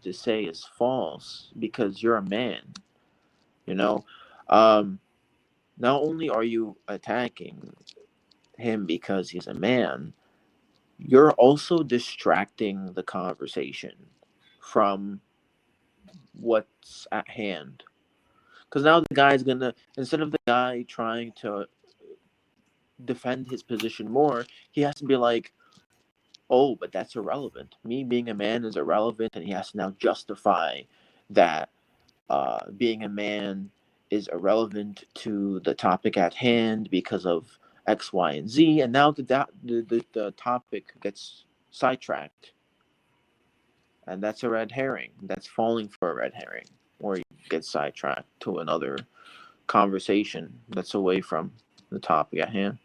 to say is false because you're a man. You know, um, not only are you attacking him because he's a man, you're also distracting the conversation from what's at hand. Because now the guy's gonna, instead of the guy trying to defend his position more, he has to be like, oh, but that's irrelevant. Me being a man is irrelevant, and he has to now justify that being a man is irrelevant to the topic at hand because of X, Y, and Z. And now the topic gets sidetracked, and that's a red herring. That's falling for a red herring, or you get sidetracked to another conversation that's away from the topic at hand.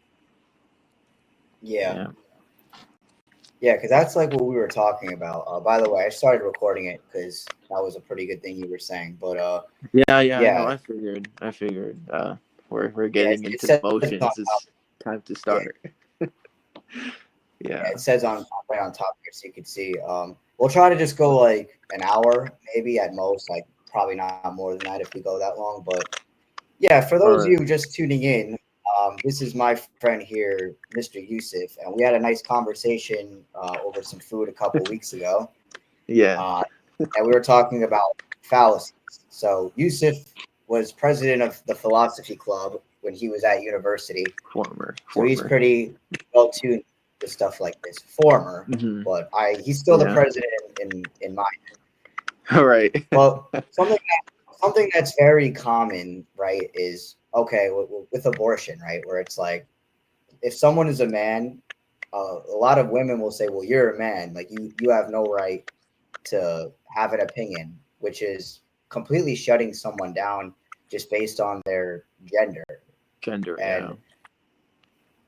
Yeah. Yeah. Yeah, because that's like what we were talking about. By the way, I started recording it because that was a pretty good thing you were saying. But Yeah. No, yeah, I figured. We're yeah, getting it into says on top. motions. It's time to Yeah, start. yeah, Yeah. it says on right on top here, so you can see. We'll try to just go like an hour, maybe at most. Like probably not more than that if we go that long. But yeah, for those All of you right. just tuning in, this is my friend here, Mr. Yousef, and we had a nice conversation over some food a couple weeks ago. Yeah. Uh, and we were talking about fallacies. So Yusuf was president of the philosophy club when he was at university. Former. So he's Former. pretty well tuned to stuff like this. Former, Mm-hmm. but he's still the Yeah. president in my. All right. Well, something that's very common, right, is okay with abortion, right, where it's like if someone is a man, a lot of women will say, "Well, you're a man, like you have no right to have an opinion," which is completely shutting someone down just based on their gender. Gender. And Yeah.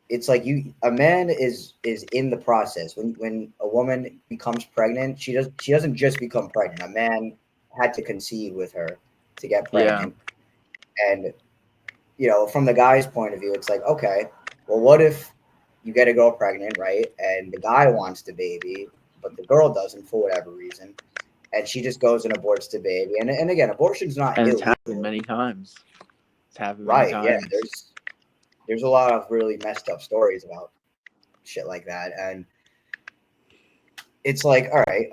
it's like a man is in the process. When a woman becomes pregnant, she doesn't just become pregnant. A man had to conceive with her to get Yeah. pregnant. And from the guy's point of view, it's like, okay, well, what if you get a girl pregnant, right? And the guy wants the baby, but the girl doesn't for whatever reason, and she just goes and aborts the baby. And again, abortion's not And it's happened illegal, many times. It's happened many right? Yeah, times. there's a lot of really messed up stories about shit like that, and it's like, all right,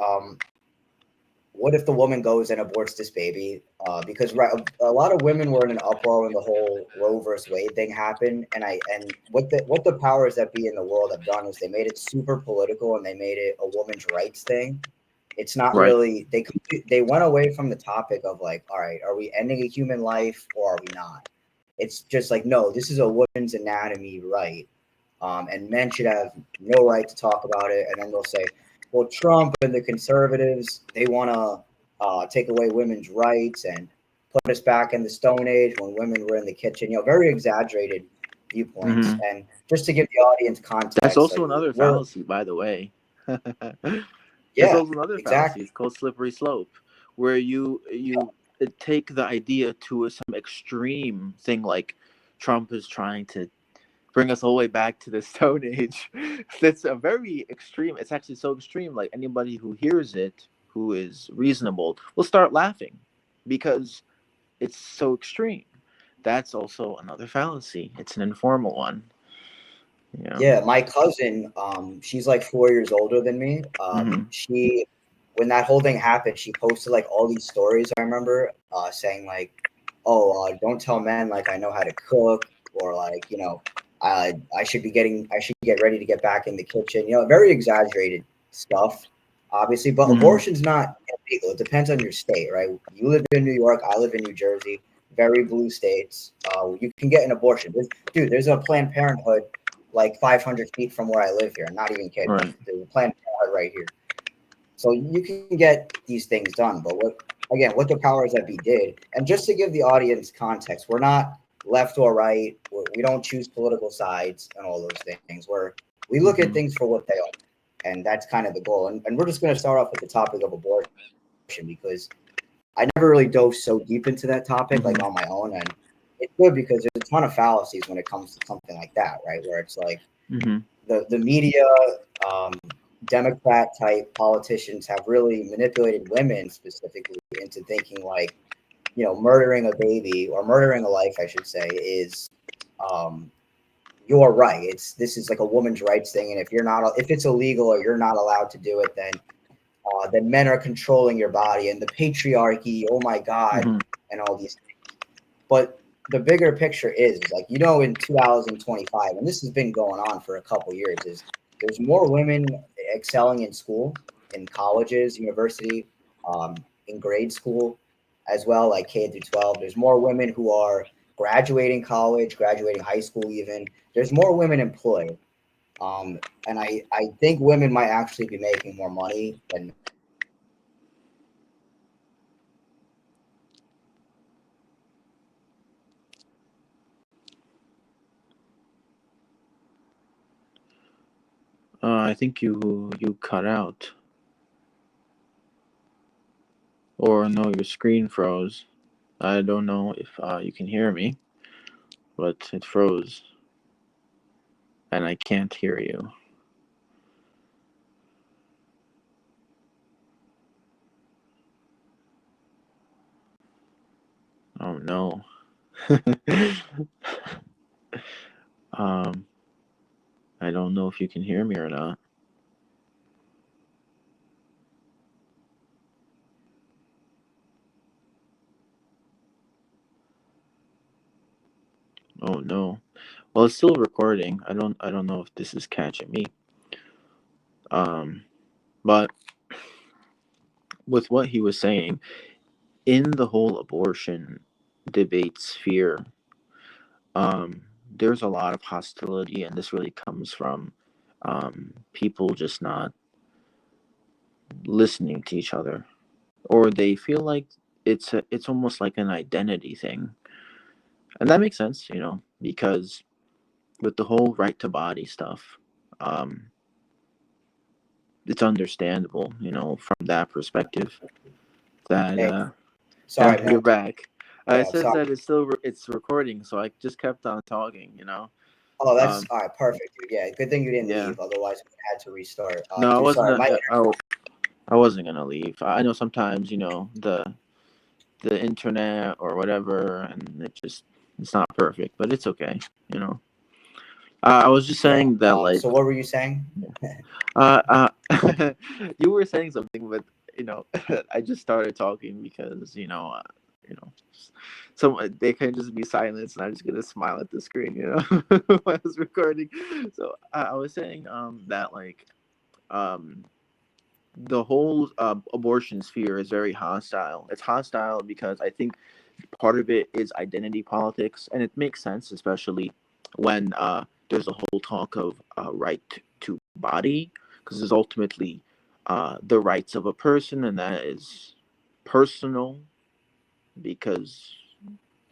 what if the woman goes and aborts this baby? Because right, a lot of women were in an uproar when the whole Roe versus Wade thing happened, and what the powers that be in the world have done is they made it super political and they made it a woman's rights thing. It's not Right. really they went away from the topic of like, all right, are we ending a human life or are we not? It's just like, no, this is a woman's anatomy right, and men should have no right to talk about it. And then they'll say, well, Trump and the conservatives, they want to take away women's rights and put us back in the Stone Age when women were in the kitchen. Very exaggerated viewpoints. Mm-hmm. And just to give the audience That's context, also like another we're fallacy, by the way. That's yeah, also another fallacy. exactly. It's called slippery slope, where you take the idea to some extreme thing, like Trump is trying to bring us all the way back to the Stone Age. That's a very extreme. It's actually so extreme. Like anybody who hears it, who is reasonable, will start laughing because it's so extreme. That's also another fallacy. It's an informal one. Yeah. Yeah, my cousin, she's like 4 years older than me. Mm-hmm. She, when that whole thing happened, she posted like all these stories. I remember saying like, "Oh, don't tell men like I know how to cook," or like, I should get ready to get back in the kitchen. Very exaggerated stuff, obviously. But Mm-hmm. abortion's not illegal. It depends on your state, right? You live in New York. I live in New Jersey. Very blue states. You can get an abortion. There's a Planned Parenthood like 500 feet from where I live here. I'm not even kidding. Right. There's a Planned Parenthood right here. So you can get these things done. But what the powers that be did, and just to give the audience context, we're not left or right. We don't choose political sides and all those things. We look at Mm-hmm. things for what they are. And that's kind of the goal. And we're just going to start off with the topic of abortion because I never really dove so deep into that topic like on Mm-hmm. my own. And it's good because there's a ton of fallacies when it comes to something like that, right? Where it's like Mm-hmm. the media, um, Democrat type politicians have really manipulated women specifically into thinking like, murdering a baby or murdering a life, I should say, is um, you're right. This is like a woman's rights thing, and if it's illegal or you're not allowed to do it, then men are controlling your body and the patriarchy. Oh my God, Hmm. and all these things. But the bigger picture is like, in 2025, and this has been going on for a couple years, is there's more women excelling in school, in colleges, university, in grade school as well, like K through 12. There's more women who are graduating college, graduating high school even. There's more women employed. And I think women might actually be making more money than men. I think you cut out, or no, your screen froze. I don't know if you can hear me, but it froze, and I can't hear you. Oh no. um, I don't know if you can hear me or not. Oh no. Well, it's still recording. I don't know if this is catching me. Um, but with what he was saying in the whole abortion debate sphere, there's a lot of hostility, and this really comes from people just not listening to each other, or they feel like it's almost like an identity thing, and that makes sense, because with the whole right to body stuff, um, it's understandable, from that perspective. That Hey, yeah, sorry, man. you're back. It Yeah, says sorry. that it's recording, so I just kept on talking. Oh, that's Um, all right. Perfect, dude. Yeah, good thing you didn't yeah. leave. Otherwise, we had to restart. No, I Dude, wasn't. sorry. I wasn't gonna leave. I know sometimes, the internet or whatever, and it's not perfect, but it's okay. You know. I was just Yeah. saying that, like, So what were you saying? you were saying something, but I just started talking because you know, so they can just be silent, and I'm just gonna smile at the screen, when I was recording. So I was saying that, like, um the whole abortion sphere is very hostile. It's hostile because I think part of it is identity politics, and it makes sense, especially when there's a whole talk of right to body, because it's ultimately the rights of a person, and that is personal because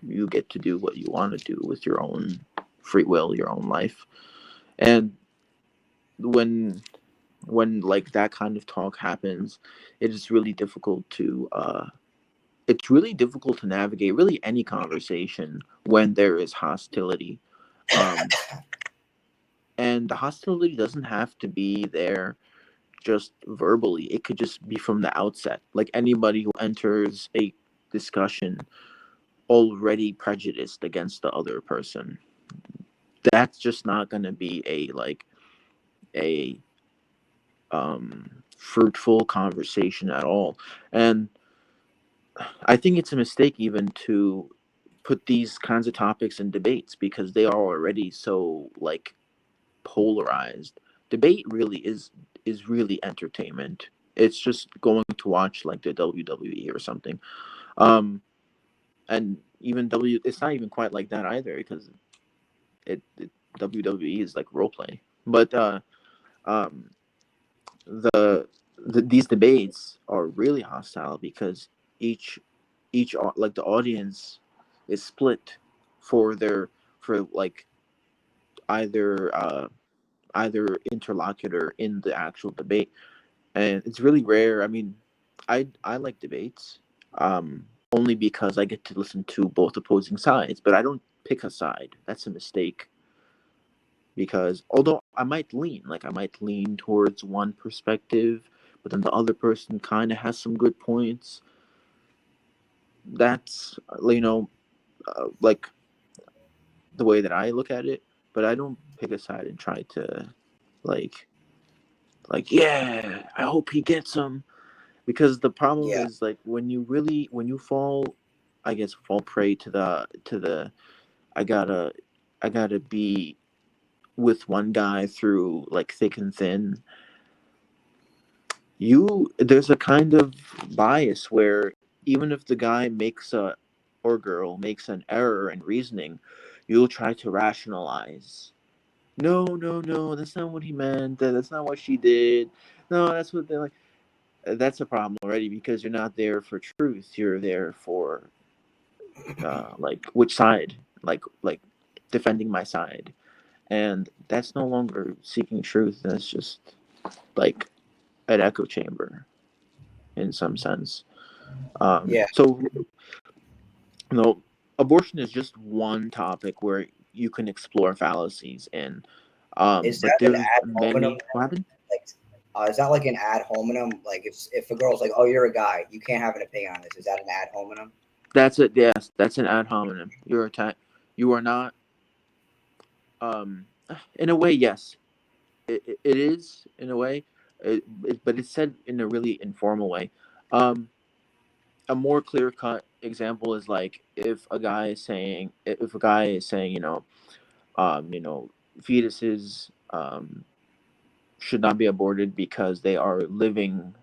you get to do what you want to do with your own free will, your own life. And when like that kind of talk happens, it is really difficult to navigate really any conversation when there is hostility. Um, and the hostility doesn't have to be there just verbally. It could just be from the outset. Like anybody who enters a discussion already prejudiced against the other person, that's just not going to be a fruitful conversation at all. And I think it's a mistake even to put these kinds of topics in debates because they are already so, like, polarized. Debate really is really entertainment. It's just going to watch like the WWE or something. Um and even it's not even quite like that either, because it WWE is like role play. But um these debates are really hostile because each like the audience is split for their for like either either interlocutor in the actual debate, and it's really rare. I mean, I like debates, only because I get to listen to both opposing sides, but I don't pick a side. That's a mistake. because although I might lean towards one perspective, but then the other person kind of has some good points. That's like the way that I look at it. But I don't pick a side and try to like yeah, I hope he gets him, because the problem Yeah. is like when you fall, I guess, fall prey to the I gotta I gotta be with one guy through like thick and thin. There's a kind of bias where even if the guy makes a or girl makes an error in reasoning, you'll try to rationalize. No, no, no, that's not what he meant. That's not what she did. No, that's what they're like. That's a problem already, because you're not there for truth. You're there for like which side, like defending my side, and that's no longer seeking truth. That's just like an echo chamber in some sense. Yeah. So no, abortion is just one topic where you can explore fallacies in. Is But that an there's ad hominem? many. What happened? Like, is that like an ad hominem? Like, if a girl's like, "Oh, you're a guy, you can't have an opinion on this," is that an ad hominem? That's it. Yes, that's an ad hominem. You are not. Um, in a way, yes, it is in a way, but it's said in a really informal way. Um, a more clear cut example is like if a guy is saying, fetuses should not be aborted because they are living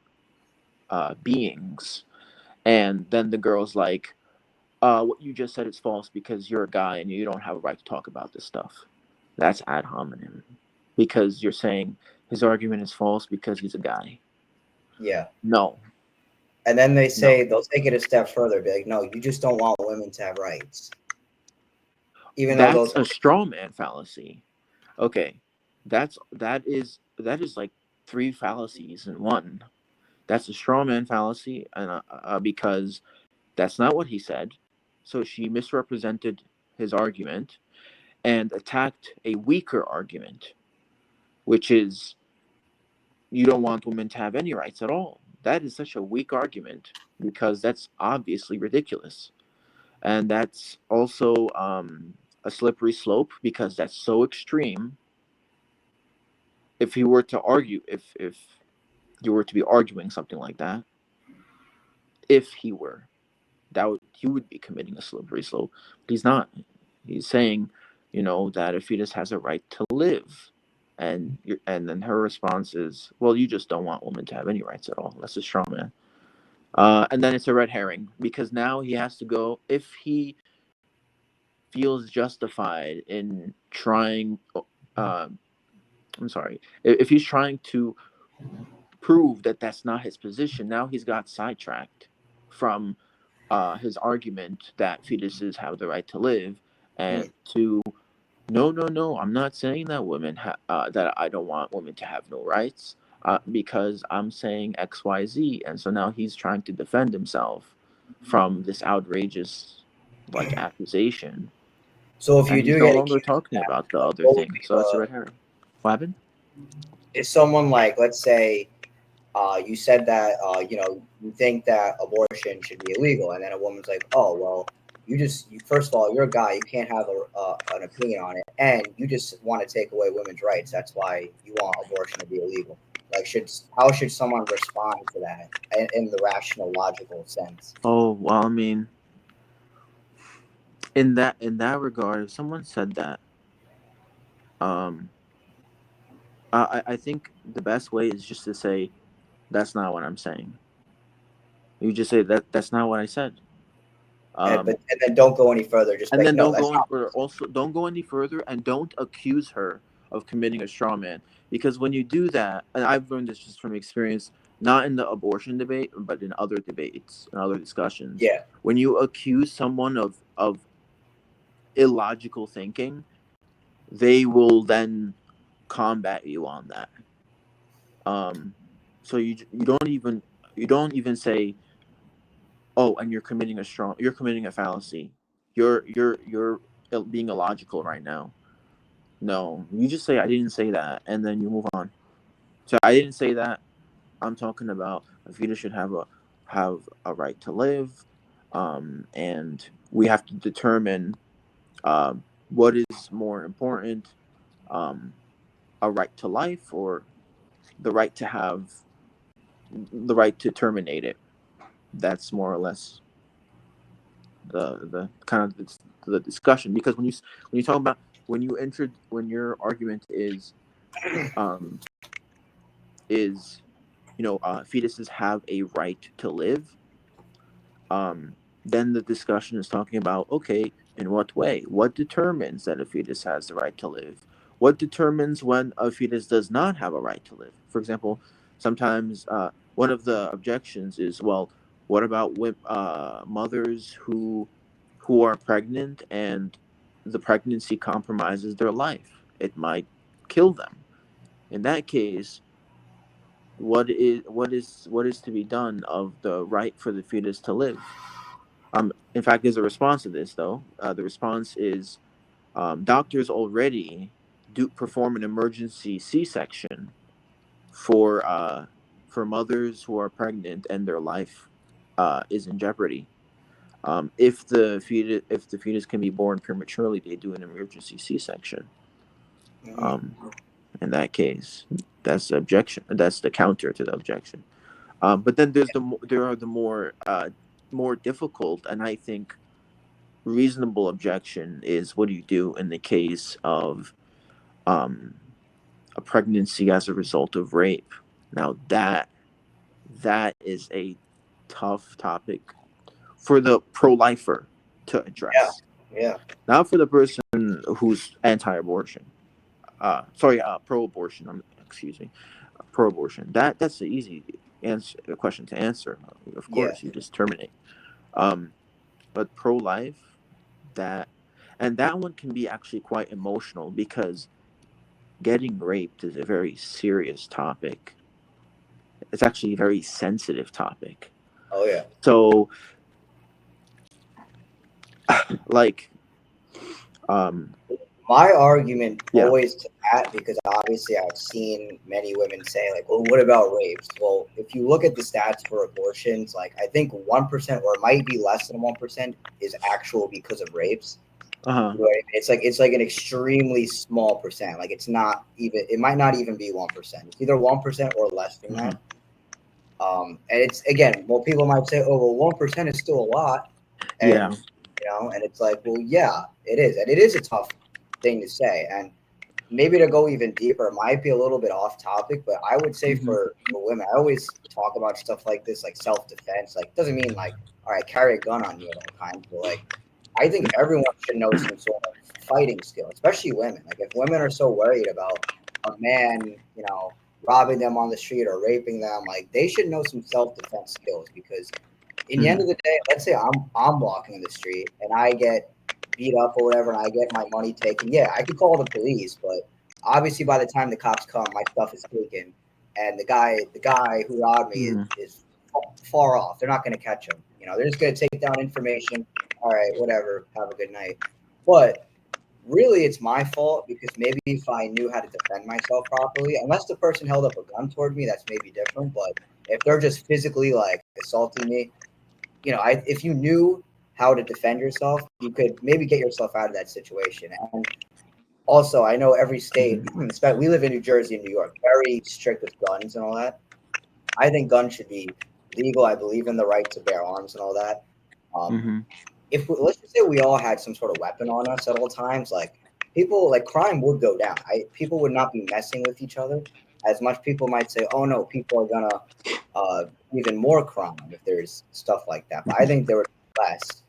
beings, and then the girl's like, what you just said is false because you're a guy and you don't have a right to talk about this stuff. That's ad hominem, because you're saying his argument is false because he's a guy. Yeah. No, And then no. they'll take it a step further, be like, "No, you just don't want women to have rights," even though That's those. a straw man fallacy. Okay, that is like three fallacies in one. That's a straw man fallacy, and because that's not what he said. So she misrepresented his argument and attacked a weaker argument, which is you don't want women to have any rights at all. That is such a weak argument because that's obviously ridiculous. And that's also a slippery slope because that's so extreme. If he were to argue, if you were to be arguing something like that, if he were, he would be committing a slippery slope. But he's not. He's saying, that a fetus has a right to live, and then her response is, well, you just don't want women to have any rights at all. That's a straw man. And then it's a red herring because now he has to go if he feels justified in trying. Uh, I'm sorry, if he's trying to prove that that's not his position. Now he's got sidetracked from his argument that fetuses have the right to live, and Mm. to no, no, no, I'm not saying that that I don't want women to have no rights, because I'm saying X, Y, Z, and so now he's trying to defend himself from this outrageous like accusation, So if you and he's do no get longer accused of talking that, about the like, other what would thing. be So it's a red herring. What happened? is someone like, let's say, you said that you think that abortion should be illegal, and then a woman's like, "Oh, well, first of all, you're a guy, you can't have an opinion on it, and you just want to take away women's rights. That's why you want abortion to be illegal." Like, how should someone respond to that in the rational, logical sense? Oh well, I mean, in that regard, if someone said that, um, I think the best way is just to say that's not what I'm saying. You just say that's not what I said. Um, And then don't go any further. Just and like, then no, don't that's go in, not. or also don't go any further, and don't accuse her of committing a straw man, because when you do that, and I've learned this just from experience, not in the abortion debate, but in other debates and other discussions, Yeah. when you accuse someone of illogical thinking, they will then combat you on that. Um, so you don't even say, oh, and you're committing a fallacy. You're being illogical right now. No, you just say I didn't say that, and then you move on. So I didn't say that. I'm talking about a fetus should have a right to live, and we have to determine what is more important, um, a right to life or the right to have the right to terminate it. That's more or less the kind of the discussion, because when you talk about when your argument um is fetuses have a right to live, um, then the discussion is talking about, okay, in what way? What determines that a fetus has the right to live? What determines when a fetus does not have a right to live? For example, sometimes one of the objections is, well, what about mothers who are pregnant and the pregnancy compromises their life? It might kill them. In that case, what is to be done of the right for the fetus to live? In fact, there's a response to this, though. The response is doctors already do perform an emergency C-section for mothers who are pregnant and their life is in jeopardy. If the fetus can be born prematurely, they do an emergency C-section. Mhm. Um, in that case, that's the objection. That's the counter to the objection. But then there are the more difficult, and I think reasonable objection is, what do you do in the case of um, a pregnancy as a result of rape? Now that is a tough topic for the pro-lifer to Yeah, address, yeah, not for the person who's anti-abortion. Sorry, pro-abortion. Excuse me, pro-abortion. That's the easy answer, question to answer. Of yeah. course, you just terminate. Um, but pro-life, that and that one can be actually quite emotional, because getting raped is a very serious topic. It's actually a very sensitive topic. Oh yeah. So, like, um, My argument yeah, always to that, because obviously I've seen many women say like, "Well, what about rapes?" Well, if you look at the stats for abortions, like I think 1%, or it might be less than 1%, is actual because of rapes. uh huh, Right? It's like an extremely small percent. Like it's not even. It might not even be 1%. It's either 1% or less than hmm, that. And it's again, well, people might say, "Oh, well, 1% is still a lot," yeah, and and it's like, well, yeah, it is, and it is a tough thing to say. And maybe to go even deeper, it might be a little bit off topic, but I would say hmm, for women, I always talk about stuff like this, like self defense. Like, doesn't mean like, all right, carry a gun on you at all times, but like, I think everyone should know some sort of fighting skill, especially women. Like, if women are so worried about a man, robbing them on the street or raping them, like they should know some self defense skills, because in the end hmm, of the day, let's say I'm walking in the street and I get beat up or whatever, and I get my money taken. Yeah, I could call the police, but obviously by the time the cops come, my stuff is taken, and the guy who robbed me is hmm, is far off. They're not going to catch him. They're just going to take down information. All right, whatever. Have a good night. But really, it's my fault, because maybe if I knew how to defend myself properly, unless the person held up a gun toward me, that's maybe different. But if they're just physically like assaulting me, if you knew how to defend yourself, you could maybe get yourself out of that situation. And also, I know every state, hmm, especially we live in New Jersey and New York, very strict with guns and all that. I think guns should be legal. I believe in the right to bear arms and all that. Um, hmm, if let's just say we all had some sort of weapon on us at all times, like people, like crime would go down. People would not be messing with each other as much. People might say, "Oh no, people are gonna even more crime if there's stuff like that." But I think there would be less.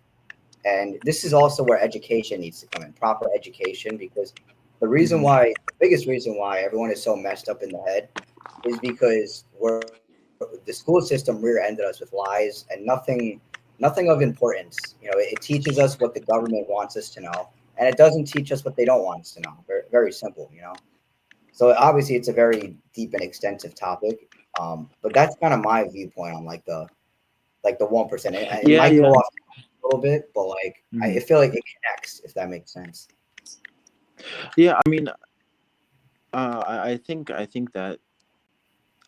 And this is also where education needs to come in, proper education, because hmm, the biggest reason why everyone is so messed up in the head is because the school system rear-ended us with lies and nothing of importance. It teaches us what the government wants us to know, and it doesn't teach us what they don't want us to know. Very, very simple. So obviously, it's a very deep and extensive topic. But that's kind of my viewpoint on like the 1%. And it yeah, might go yeah. off a little bit, but like I Hmm. feel like it connects, if that makes sense. Yeah, I mean, I think that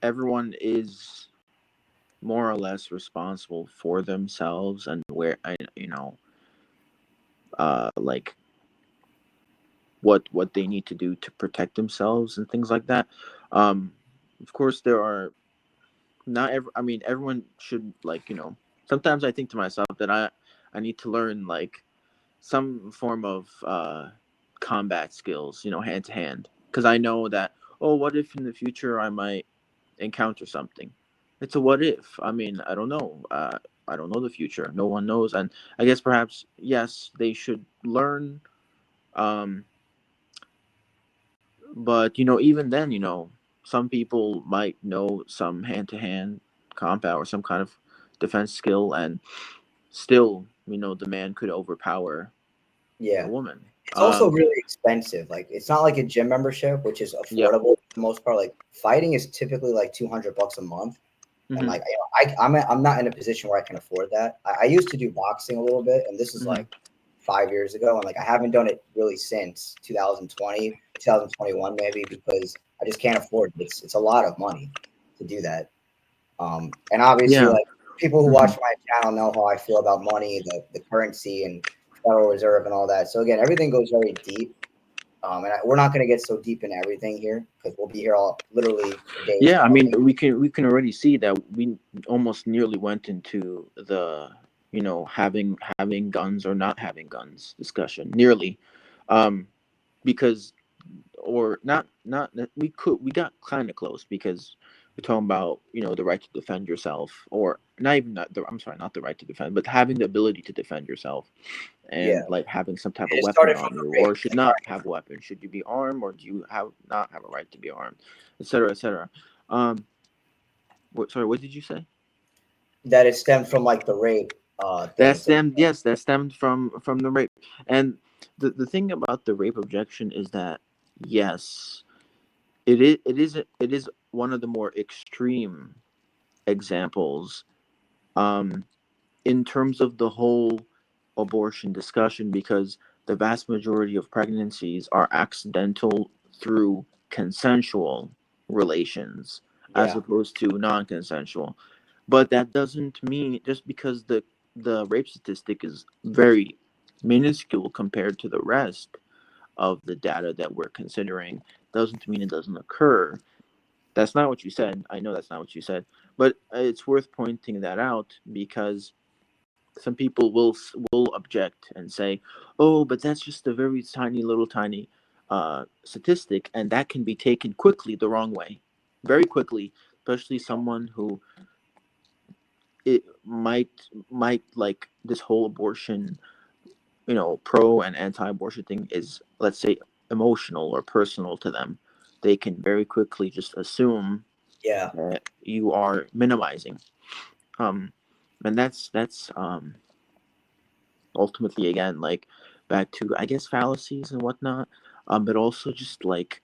everyone is more or less responsible for themselves and where I like what they need to do to protect themselves and things like that. Um, of course, there are not every. I mean, everyone should like Sometimes I think to myself that I need to learn like some form of combat skills, hand to hand, because I know that what if in the future I might encounter something. It's a what if. I mean, I don't know. I don't know the future. No one knows, and I guess perhaps yes, they should learn. Um, but even then, some people might know some hand-to-hand combat or some kind of defense skill, and still, the man could overpower the Yeah. woman. It's also really expensive. Like it's not like a gym membership, which is Yep. affordable for the most part. Like fighting is typically like $200 a month, and Hmm. like I'm not in a position where I can afford that. I used to do boxing a little bit, and this is Hmm. like 5 years ago, and like I haven't done it really since 2020, 2021 maybe because I just can't afford it. It's a lot of money to do that. And obviously, Yeah. like people who Hmm. watch my channel know how I feel about money, the currency, and Federal Reserve, and all that. So again, everything goes very deep. We're not going to get so deep into everything here because we'll be here all literally for days. Yeah, I I don't mean, think. we can already see that we almost nearly went into the having guns or not having guns discussion nearly, um, because or not we got kind of close because we're talking about the right to defend yourself, or not even not the I'm sorry, not the right to defend, but having the ability to defend yourself, Yeah, and like having some type it of just weapon started from on the you, rape. or should Like, all not right, have a weapon, should you be armed, or do you have not have a right to be armed, etc., etc. um sorry, what did you say? that it stemmed from like the rape That things. stemmed, yes, that stemmed from the rape. And the thing about the rape objection is that yes, it is one of the more extreme examples, um in terms of the whole abortion discussion, because the vast majority of pregnancies are accidental through consensual relations as Yeah, opposed to non-consensual. But that doesn't mean, just because the rape statistic is very minuscule compared to the rest of the data that we're considering, doesn't mean it doesn't occur. That's not what you said. I know that's not what you said, but it's worth pointing that out because some people will object and say, "Oh, but that's just a very tiny, little, tiny statistic, and that can be taken quickly the wrong way, very quickly, especially someone who it might like this whole abortion, pro and anti-abortion thing is, let's say, emotional or personal to them. They can very quickly just assume yeah, that you are minimizing, um, and that's ultimately, again, like back to, I guess, fallacies and whatnot, but also just like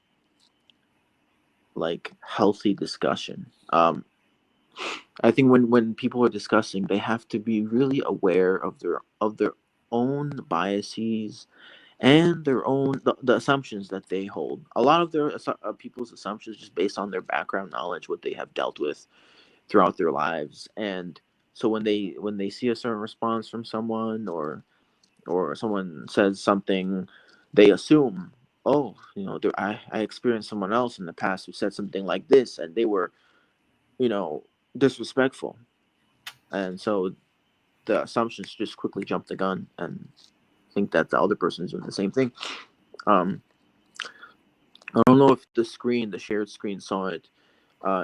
healthy discussion. I think when people are discussing, they have to be really aware of their own biases and their own the assumptions that they hold. A lot of people's assumptions just based on their background knowledge, what they have dealt with throughout their lives. And so when they see a certain response from someone, or someone says something, they assume, oh, I experienced someone else in the past who said something like this, and they were, you know, disrespectful. And so the assumptions just quickly jump the gun and think that the other person is doing the same thing. Um, I don't know if the shared screen saw it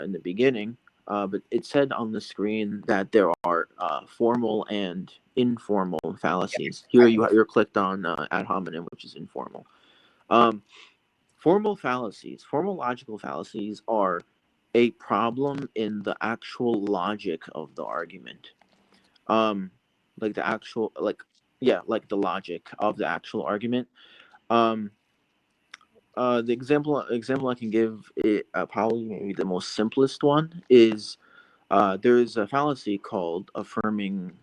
in the beginning, but it said on the screen that there are formal and informal yeah. fallacies. Here I know. you're clicked on ad hominem, which is informal. Um, formal logical fallacies are a problem in the actual logic of the argument. Um, like the actual, like, yeah, like the logic of the actual argument. Um, the example I can give it, probably maybe the most simplest one is, there is a fallacy called affirming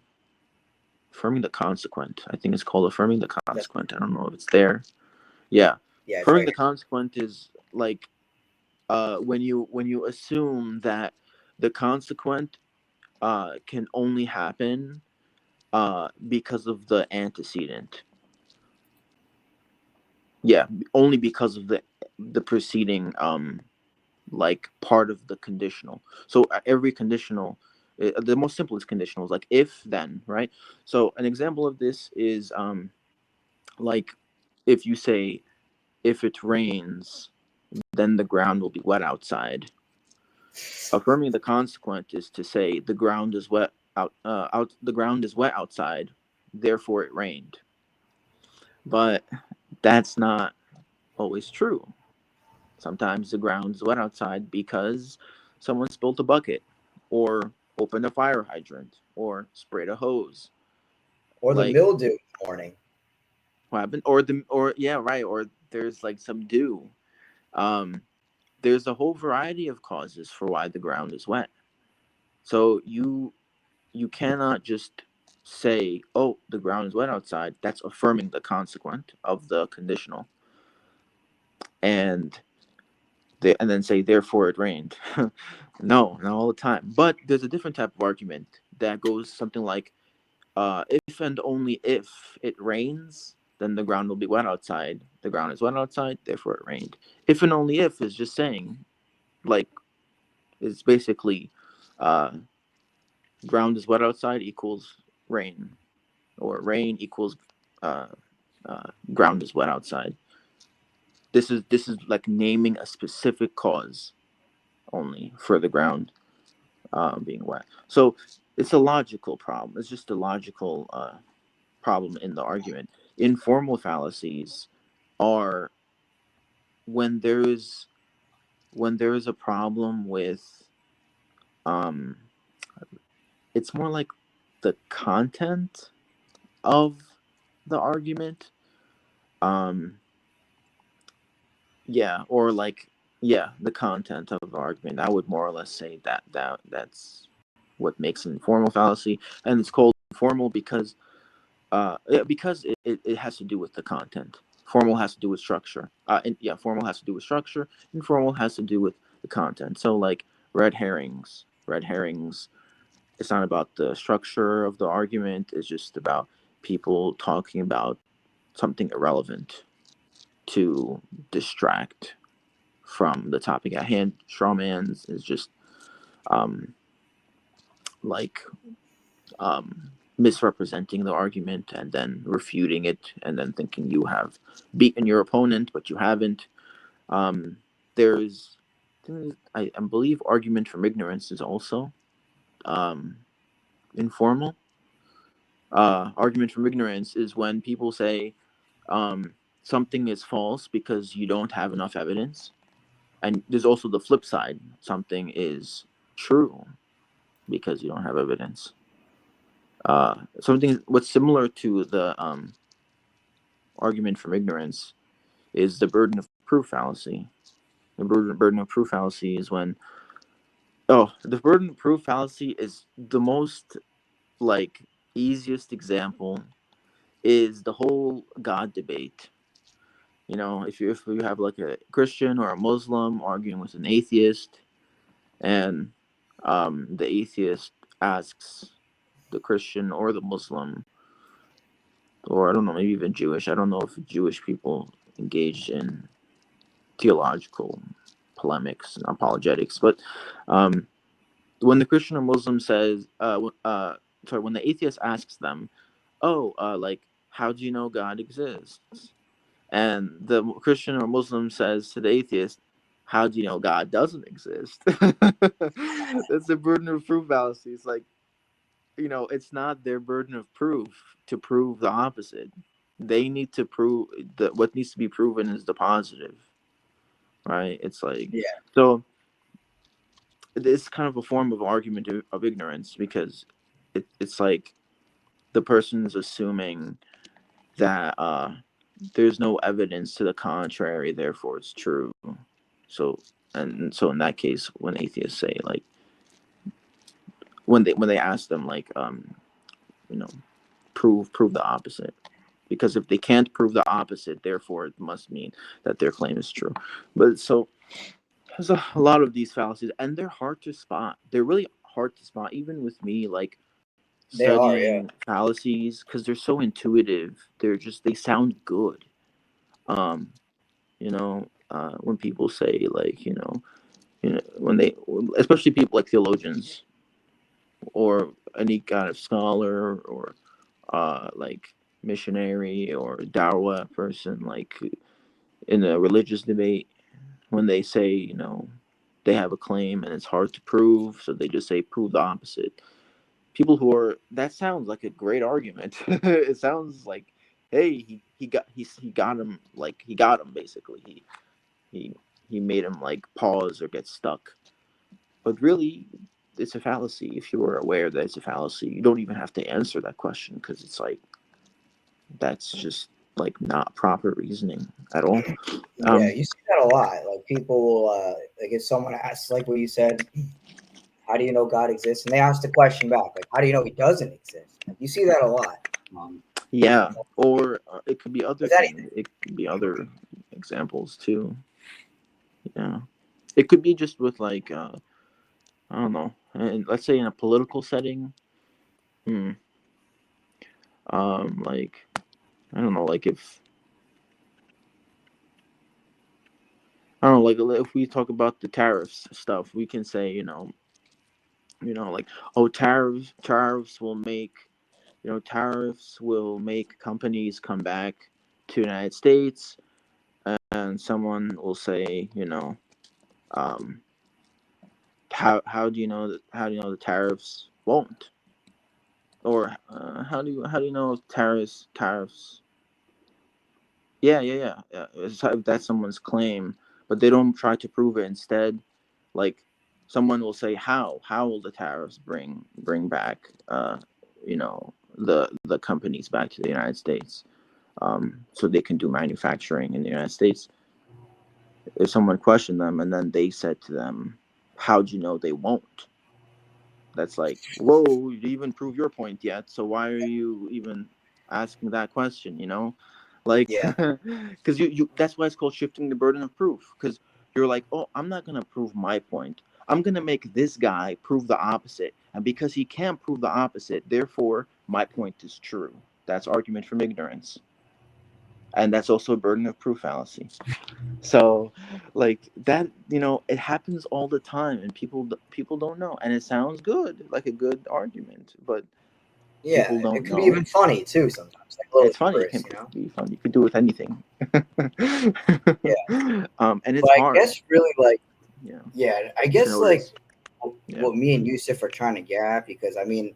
the consequent. I think it's called affirming the That's consequent. I don't know if it's there. Yeah. Yeah, it's Affirming right the consequent is like when you assume that the consequent can only happen because of the antecedent. Yeah, only because of the preceding like part of the conditional. So every conditional, the most simplest conditional is like if then, right? So an example of this is like if you say if it rains, then the ground will be wet outside. Affirming the consequent is to say the ground is wet out the ground is wet outside, therefore it rained. But that's not always true. Sometimes the ground's wet outside because someone spilled a bucket or opened a fire hydrant or sprayed a hose. or the Like mildew in the morning. what happened? Or yeah, right, or there's like some dew. Um there's a whole variety of causes for why the ground is wet. So you cannot just say, "Oh, the ground is wet outside." That's affirming the consequent of the conditional, and and then say, "Therefore, it rained." No, not all the time. But there's a different type of argument that goes something like, "If and only if it rains, then the ground will be wet outside. The ground is wet outside, therefore it rained." If and only if is just saying, like, it's basically, uh, ground is wet outside equals rain, or rain equals uh, ground is wet outside. This is like naming a specific cause only for the ground being wet. So it's a logical problem. It's just a logical problem in the argument. Informal fallacies are when there's when there is a problem with um, it's more like the content of the argument. Um, Yeah, or like yeah, the content of the argument. I would more or less say that's what makes an informal fallacy, and it's called informal because yeah, because it has to do with the content. Formal has to do with structure. And yeah, formal has to do with structure. Informal has to do with the content. So like red herrings. It's not about the structure of the argument. It's just about people talking about something irrelevant to distract from the topic at hand. Strawmans is just um, like misrepresenting the argument and then refuting it and then thinking you have beaten your opponent, but you haven't. Um, there's, I believe, argument from ignorance is also um, informal. Argument from ignorance is when people say something is false because you don't have enough evidence. And there's also the flip side, something is true because you don't have evidence. Something what's similar to the argument from ignorance is the burden of proof fallacy. The burden of proof fallacy is when the burden of proof fallacy is the most like easiest example is the whole God debate. You know, if you have like a Christian or a Muslim arguing with an atheist, and the atheist asks the Christian or the Muslim, or I don't know, maybe even Jewish. I don't know if Jewish people engaged in theological polemics and apologetics, but um, when the Christian or Muslim says, sorry, when the atheist asks them, "Oh, like, how do you know God exists?" and the Christian or Muslim says to the atheist, "How do you know God doesn't exist?" That's the burden of proof fallacy. It's like, it's not their burden of proof to prove the opposite. They need to prove that what needs to be proven is the positive, right? It's like, Yeah, so it's kind of a form of argument of ignorance because it's like the person is assuming that there's no evidence to the contrary, therefore it's true. So so in that case, when atheists say like when they ask them like you know prove the opposite. because if they can't prove the opposite, therefore it must mean that their claim is true. But so there's a lot of these fallacies, and they're hard to spot. They're really hard to spot, even with me, like They are, yeah. studying fallacies, because they're so intuitive. They sound good. Um, when people say, like, when they, especially people like theologians or any kind of scholar, or like missionary or dawah person, like in a religious debate, when they say, they have a claim and it's hard to prove, so they just say prove the opposite. People who are that sounds like a great argument. It sounds like, hey, he got him basically. He he made him like pause or get stuck. But really, it's a fallacy. If you are aware that it's a fallacy, you don't even have to answer that question, because it's like that's just like not proper reasoning at all. Yeah, you see that a lot. Like people will, like if someone asks, like what you said, how do you know God exists? And they ask the question back, like, how do you know He doesn't exist? Like, you see that a lot. Um, Yeah, or it could be other is that things. It could be other examples too. Yeah, it could be just with like I don't know. And let's say in a political setting, hmm, like I don't know, like if I don't know, like if we talk about the tariffs stuff, we can say, like, oh, tariffs will make companies come back to the United States, and someone will say, um, how do you know the tariffs won't, or how do you know tariffs? Yeah, yeah, yeah, yeah. If that's someone's claim, but they don't try to prove it. Instead, like someone will say, how will the tariffs bring back the companies back to the United States, so they can do manufacturing in the United States. If someone questioned them and then they said to them, how'd you know they won't? That's like, whoa, you didn't even prove your point yet, so why are you even asking that question, like, yeah, because you that's why it's called shifting the burden of proof, because you're like, oh, I'm not going to prove my point, I'm going to make this guy prove the opposite, and because he can't prove the opposite, therefore my point is true. That's argument from ignorance, and that's also a burden of proof fallacy. So, like that, it happens all the time, and people don't know, and it sounds good, like a good argument, but yeah. people It don't could be know. even funny too sometimes, like a little It's funny. It humorous, can be fun. You could do it with anything. Yeah, And it's but I hard. guess really like, Yeah. yeah, I To guess like notice. Yeah. what me and Yusuf are trying to get at, because I mean,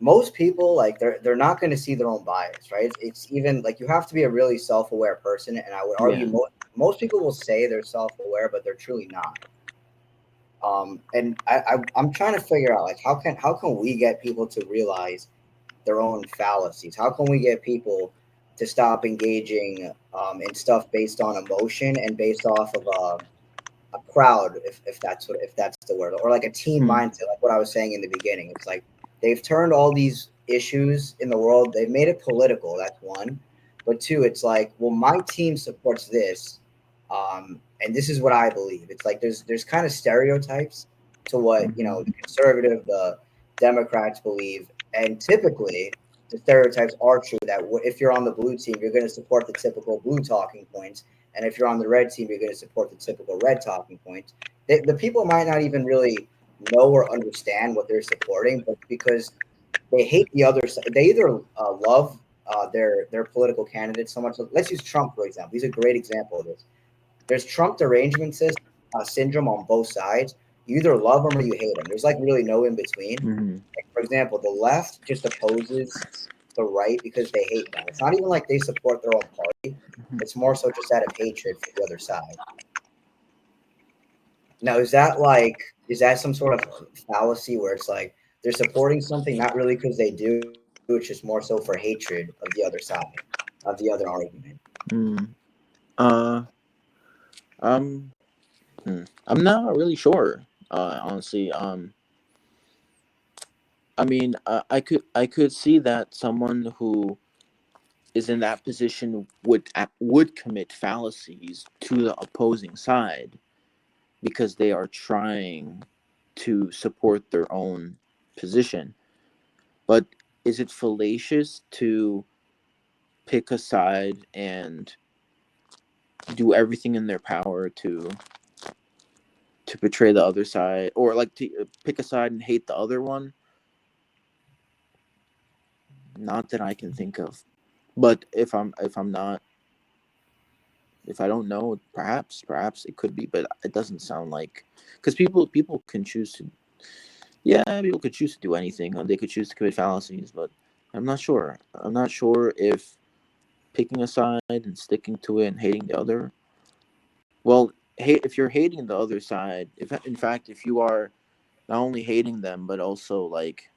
most people like they're not going to see their own bias, right? It's even like you have to be a really self-aware person, and I would argue Yeah. most people will say they're self-aware, but they're truly not. And I'm trying to figure out like how can we get people to realize their own fallacies? How can we get people to stop engaging in stuff based on emotion and based off of a crowd, if that's the word, or like a team Hmm. mindset, like what I was saying in the beginning. It's like they've turned all these issues in the world, they've made it political. That's one, but two, it's like, well, my team supports this, and this is what I believe. It's like there's kind of stereotypes to what the Hmm. conservative, the Democrats believe, and typically the stereotypes are true. That if you're on the blue team, you're going to support the typical blue talking points, and if you're on the red team, you're going to support the typical red talking points. The people might not even really know or understand what they're supporting, but because they hate the other side, they either love their political candidates so much. Let's use Trump, for example. He's a great example of this. There's Trump derangement syndrome on both sides. You either love him or you hate him. There's like really no in between. Hmm. Like, for example, the left just opposes the right because they hate them. It's not even like they support their own party. It's more so just out of hatred for the other side. Now, is that some sort of fallacy where it's like they're supporting something not really because they do, it's just more so for hatred of the other side, of the other argument? Hmm. Uh. Um. I'm not really sure. Honestly. I mean, I could see that someone who is in that position would commit fallacies to the opposing side because they are trying to support their own position. But is it fallacious to pick a side and do everything in their power to betray the other side, or like to pick a side and hate the other one? Not that I can think of. But if I don't know, perhaps it could be, but it doesn't sound like, because people can choose to, yeah, people could choose to do anything, or they could choose to commit fallacies, but I'm not sure. I'm not sure if picking a side and sticking to it and hating the other. Well, if you're hating the other side, if in fact if you are not only hating them but also like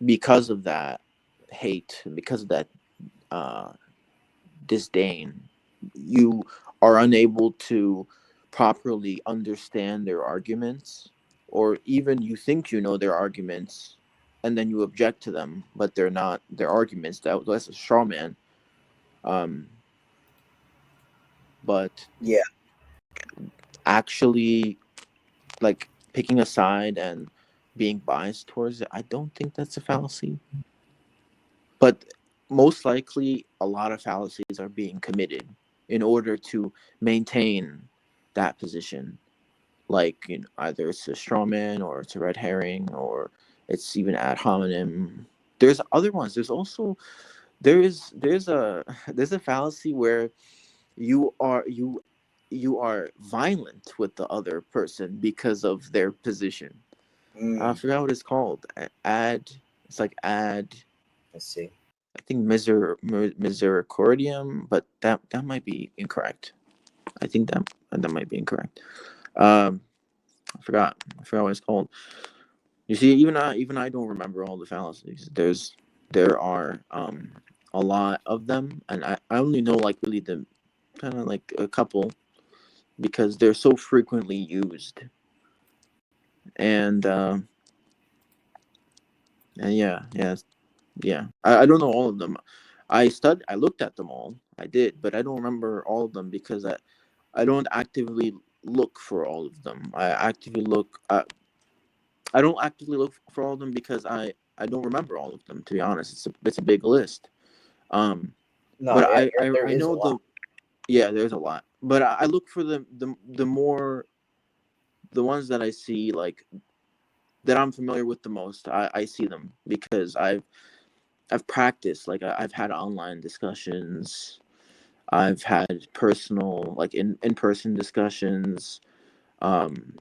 because of that hate, because of that uh disdain, you are unable to properly understand their arguments, or even you think you know their arguments, and then you object to them, but they're not their arguments. That's a straw man. Um, but Yeah. actually, like picking a side and being biased towards it, I don't think that's a fallacy. But most likely, a lot of fallacies are being committed in order to maintain that position. Like, you know, either it's a straw man, or it's a red herring, or it's even ad hominem. There's other ones. There's also there's a fallacy where you are you you are violent with the other person because of their position. I Mm, forgot what it's called. Ad. It's like ad. let's see. I think misericordium, but that might be incorrect. I think that might be incorrect. Um, I forgot what it's called. You see, even I don't remember all the fallacies. There are a lot of them, and I only know like really the kind of like a couple because they're so frequently used. And and yeah. I don't know all of them. I looked at them all. I did, but I don't remember all of them because I don't actively look for all of them. I don't actively look for all of them because I don't remember all of them, to be honest. It's a big list. Um, No, but yeah, there I is a know lot. yeah, there's a lot. But I look for the more the ones that I see like that I'm familiar with the most. I see them because I've practiced, like I've had online discussions. I've had personal, like in person discussions. Um,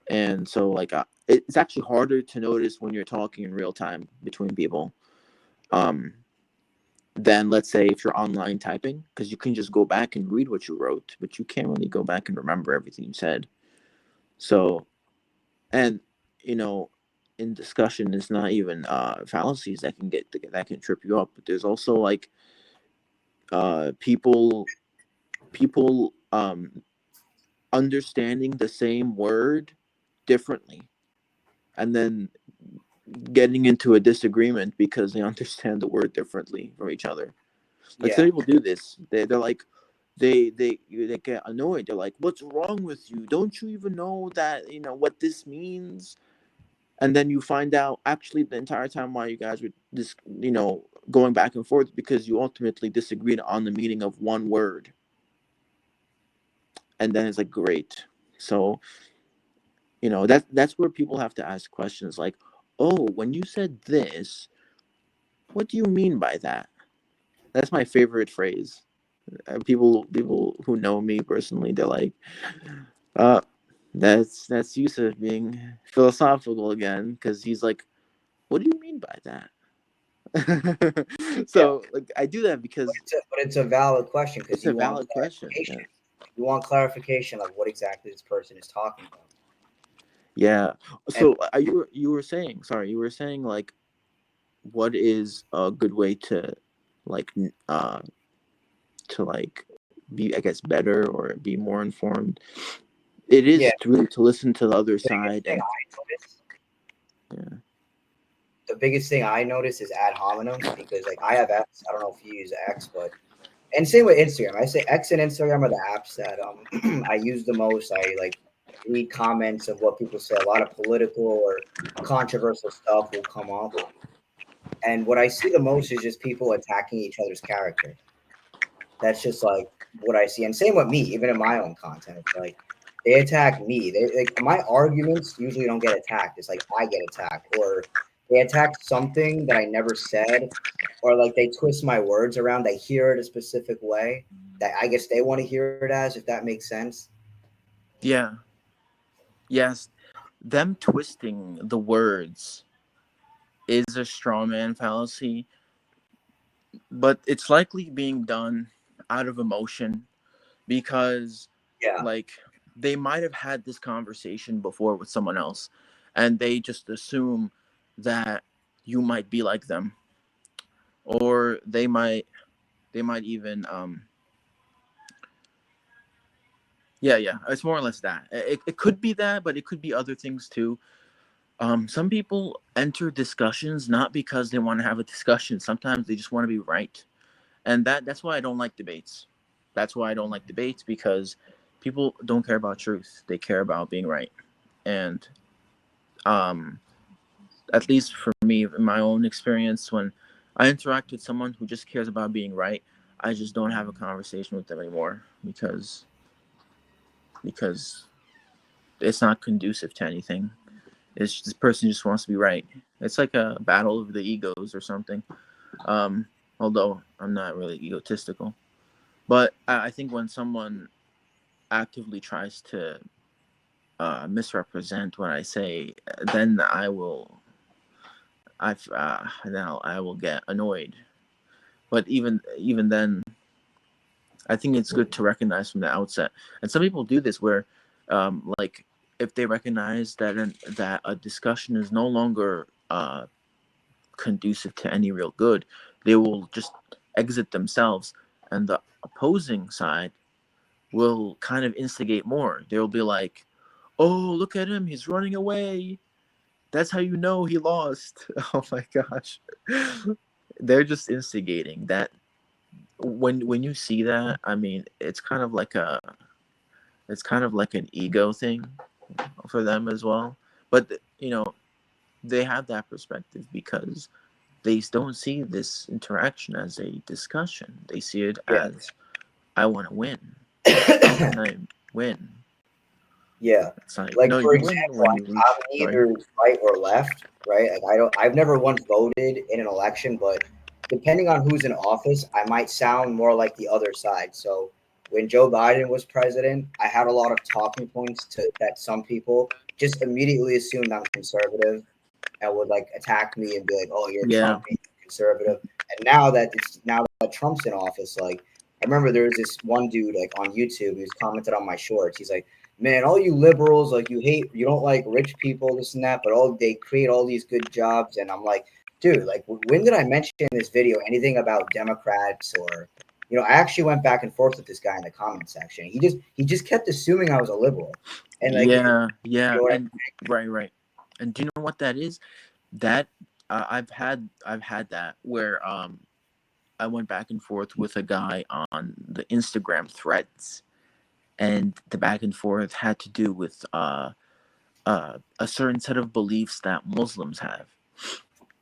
and so like it's actually harder to notice when you're talking in real time between people. Um, than let's say if you're online typing, because you can just go back and read what you wrote, but you can't really go back and remember everything you said. So, and you know, in discussion, it's not even fallacies that can trip you up, but there's also like people understanding the same word differently, and then getting into a disagreement because they understand the word differently from each other. Like some Yeah. people do this. They're like they get annoyed. They're like, "What's wrong with you? Don't you even know that you know what this means?" And then you find out actually the entire time why you guys were this going back and forth because you ultimately disagreed on the meaning of one word. And then it's like great. So that's where people have to ask questions like, "Oh, when you said this, what do you mean by that?" That's my favorite phrase. People who know me personally, they're like, uh that's Yusuf being philosophical again, because he's like, what do you mean by that? Yeah. So like I do that because But it's a valid question because it's a you want valid question. clarification. Yeah. You want clarification of what exactly this person is talking about. Yeah. And So you were saying, sorry, you were saying like what is a good way like to like be, I guess, better or be more informed? It yeah, is to really to listen to the other the biggest side thing and I notice yeah. the biggest thing I notice is ad hominems because like I have X. I don't know if you use X, but and same with Instagram. I say X and Instagram are the apps that I use the most. I like read comments of what people say. A lot of political or controversial stuff will come up, and what I see the most is just people attacking each other's character. That's just like what I see, and same with me. Even in my own content, it's like they attack me. They like my arguments usually don't get attacked. It's like I get attacked, or they attack something that I never said, or like they twist my words around. They hear it a specific way that I guess they want to hear it as, if that makes sense. Yeah. Yes. Them twisting the words is a straw man fallacy, but it's likely being done out of emotion because, Yeah, like, they might have had this conversation before with someone else and they just assume that you might be like them, or they might even yeah, it's more or less that. It could be that, but it could be other things too. Some people enter discussions not because they want to have a discussion. Sometimes they just want to be right, and that's why I don't like debates. That's why I don't like debates, because people don't care about truth. They care about being right. And um, at least for me, in my own experience, when I interact with someone who just cares about being right, I just don't have a conversation with them anymore because it's not conducive to anything. It's this person just wants to be right. It's like a battle of the egos or something. Um, Although I'm not really egotistical, but I think when someone actively tries to misrepresent what I say, then I will get annoyed. But even then, I think it's good to recognize from the outset. And some people do this where, like, if they recognize that a discussion is no longer conducive to any real good, they will just exit themselves, and the opposing side will kind of instigate more. They'll be like, "Oh, look at him, he's running away. That's how you know he lost." Oh my gosh. They're just instigating that. When you see that, I mean, it's kind of like an ego thing for them as well. But they have that perspective because they don't see this interaction as a discussion. They see it as, I want to win. How can I win? yeah. It's like, Like no, for you win example, when you I'm reach. Sorry. neither right or left, right? Like I've never once voted in an election, but depending on who's in office, I might sound more like the other side. So when Joe Biden was president, I had a lot of talking points to that some people just immediately assumed I'm conservative and would like attack me and be like, "Oh, you're Yeah. Trump, you're conservative." And now that Trump's in office, like I remember there was this one dude like on YouTube who's commented on my shorts. He's like, "Man, all you liberals, like you don't like rich people, this and that, but all they create all these good jobs." And I'm like, dude, like when did I mention in this video anything about Democrats or I actually went back and forth with this guy in the comment section. He just kept assuming I was a liberal, and like Yeah. Yeah. what And right, right. And do you know what that is? That I've had that where I went back and forth with a guy on the Instagram threads, and the back and forth had to do with a certain set of beliefs that Muslims have.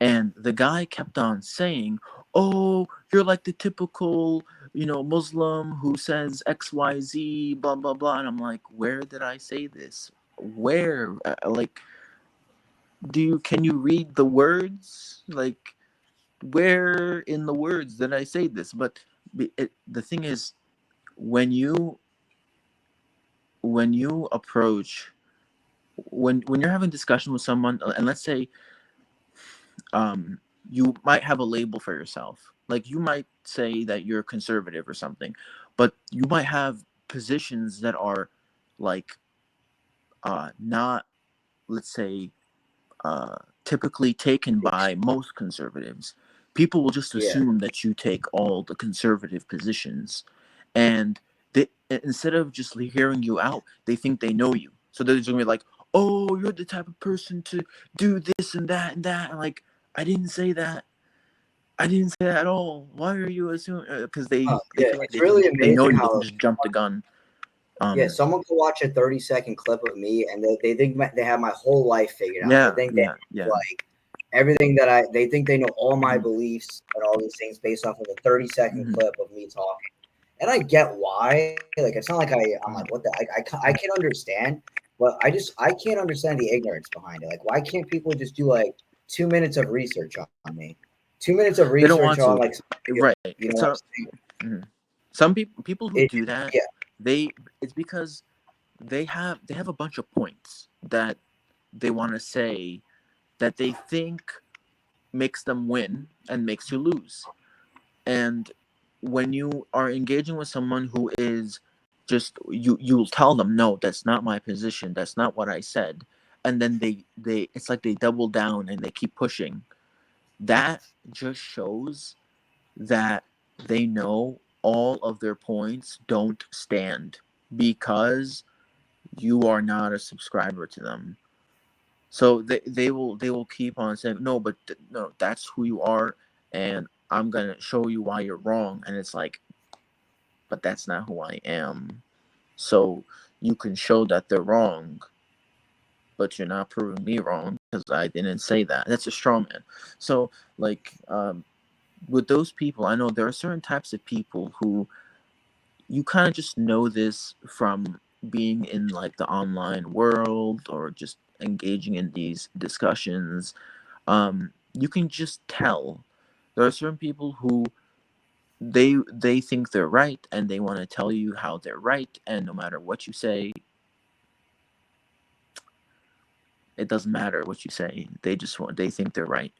And the guy kept on saying, "Oh, you're like the typical, Muslim who says XYZ, blah blah blah." And I'm like, "Where did I say this? Where? Like, can you read the words? Like, where in the words did I say this?" But the thing is, when you approach, when you're having a discussion with someone, and let's say you might have a label for yourself. Like, you might say that you're conservative or something, but you might have positions that are like not, let's say, uh, typically taken by most conservatives. People will just yeah. assume that you take all the conservative positions, and instead of just hearing you out, they think they know you. So they're just gonna be like, "Oh, you're the type of person to do this and that and that." And like, I didn't say that. I didn't say that at all. Why are you assuming? Because they Yeah, feel like it's really they know amazing they can how just jump the gun. yeah, someone can watch a 30-second clip of me and they think they have my whole life figured out. They Yeah, think they yeah, have, yeah. like everything that they think they know all my Mhm, beliefs and all these things based off of a 30-second mhm, clip of me talking. And I get why. Like it's not like I'm like mhm. what the I can understand, but I can't understand the ignorance behind it. Like why can't people just do like 2 minutes of research on me? 2 minutes of They don't research want on to. like Right. you know what I'm So saying? mhm. Some people who It, do that, yeah, they it's because they have a bunch of points that they want to say that they think makes them win and makes you lose. And when you are engaging with someone who is just you'll tell them no, that's not my position, that's not what I said, and then they it's like they double down and they keep pushing. That just shows that they know all of their points don't stand because you are not a subscriber to them. So they will keep on saying no, but no, that's who you are, and I'm gonna show you why you're wrong. And it's like, but that's not who I am. So you can show that they're wrong, but you're not proving me wrong because I didn't say that. That's a straw man. So like with those people, I know there are certain types of people who you kind of just know this from being in like the online world or just engaging in these discussions. You can just tell there are certain people who they think they're right and they want to tell you how they're right, and no matter what you say, it doesn't matter what you say, they think they're right.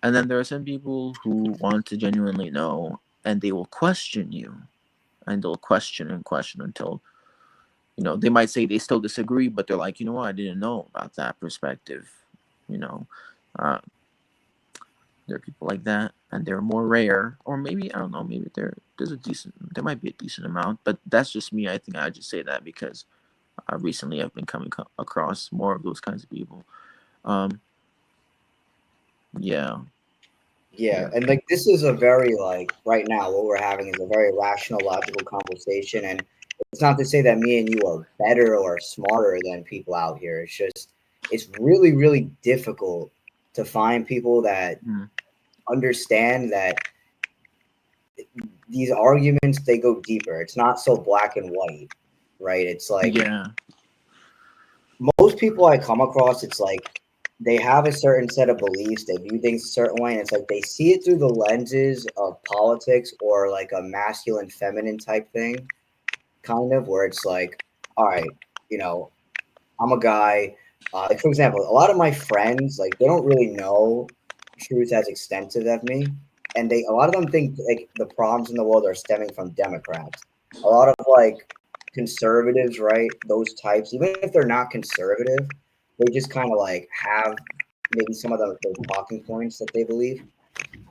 And then there are some people who want to genuinely know, and they will question you, and they'll question and question until they might say they still disagree, but they're like, what, I didn't know about that perspective. you know uh, there are people like that, and they're more rare, or maybe I don't know, maybe there might be a decent amount, but that's just me. I think I just say that because recently I've been coming across more of those kinds of people. um yeah, yeah, yeah. and like this is a very like right now what we're having is a very rational, logical conversation, and it's not to say that me and you are better or smarter than people out here. It's just it's really, really difficult to find people that Mm. understand that these arguments they go deeper. It's not so black and white, right? It's like Yeah. most people I come across, it's like they have a certain set of beliefs, they view things a certain way, and it's like they see it through the lenses of politics or like a masculine feminine type thing, kind of where it's like, all right, you know, I'm a guy. Like for example, a lot of my friends like they don't really know truth as extensive as me, and they a lot of them think like the problems in the world are stemming from Democrats. A lot of like conservatives, right? Those types, even if they're not conservative, they just kind of like have maybe some of the talking points that they believe.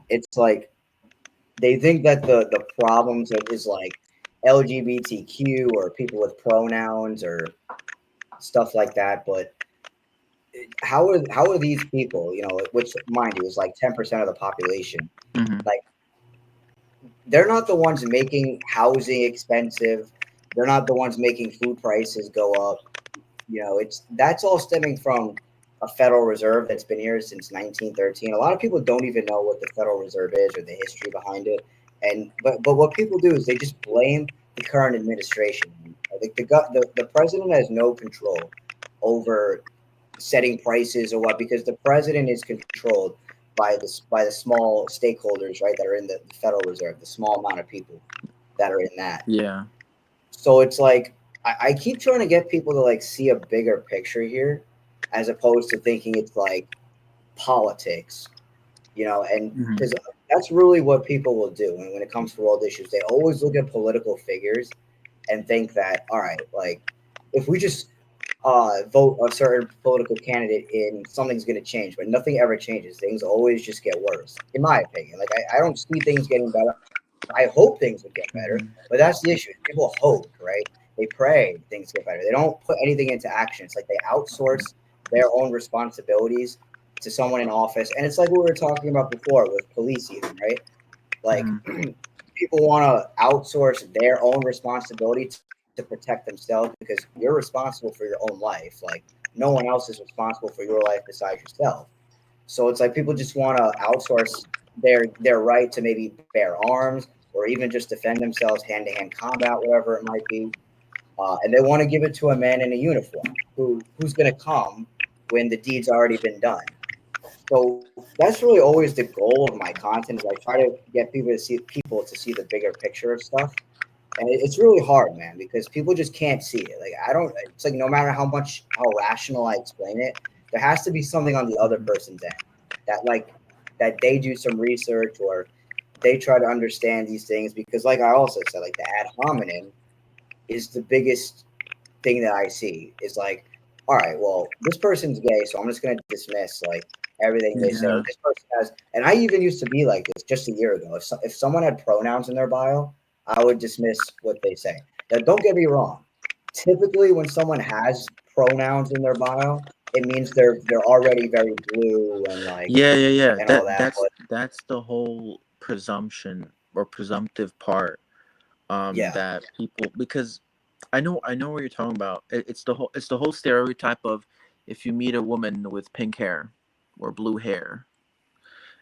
It's like they think that the problems is like LGBTQ or people with pronouns or stuff like that, but how are these people, which mind you is like 10% of the population, Hmm. like they're not the ones making housing expensive, they're not the ones making food prices go up. It's that's all stemming from a Federal Reserve that's been here since 1913. A lot of people don't even know what the Federal Reserve is or the history behind it, and but what people do is they just blame the current administration. Like the president has no control over setting prices or what, because the president is controlled by the small stakeholders, right, that are in the Federal Reserve, the small amount of people that are in that. Yeah. So it's like I keep trying to get people to like see a bigger picture here, as opposed to thinking it's like politics, and Hmm. because that's really what people will do when it comes to world issues. They always look at political figures and think that, all right, like if we just vote a certain political candidate in, something's going to change, but nothing ever changes. Things always just get worse, in my opinion. Like I don't see things getting better. I hope things would get better, Hmm. but that's the issue. People hope, right? They pray things get better. They don't put anything into action. It's like they outsource their own responsibilities to someone in office, and it's like what we were talking about before with police, even, right? Like Mm-hmm. people want to outsource their own responsibility to protect themselves because you're responsible for your own life. Like no one else is responsible for your life besides yourself. So it's like people just want to outsource their right to maybe bear arms or even just defend themselves, hand to hand combat, whatever it might be. And they want to give it to a man in a uniform who's going to come when the deed's already been done. So that's really always the goal of my content. Is I try to get people to see the bigger picture of stuff, and it's really hard, man, because people just can't see it. Like I don't. It's like no matter how rational I explain it, there has to be something on the other person's end that that they do some research or they try to understand these things because, like I also said, like the ad hominem is the biggest thing that I see. Is like, all right, well, this person's gay, so I'm just gonna dismiss like everything they say. Or Yeah. this person has, and I even used to be like this just a year ago. If someone had pronouns in their bio, I would dismiss what they say. Now, don't get me wrong. Typically, when someone has pronouns in their bio, it means they're already very blue and Yeah, yeah, yeah. and all That that. that's But that's the whole presumption or presumptive part. yeah, That people, because I know what you're talking about. It's the whole stereotype of if you meet a woman with pink hair or blue hair,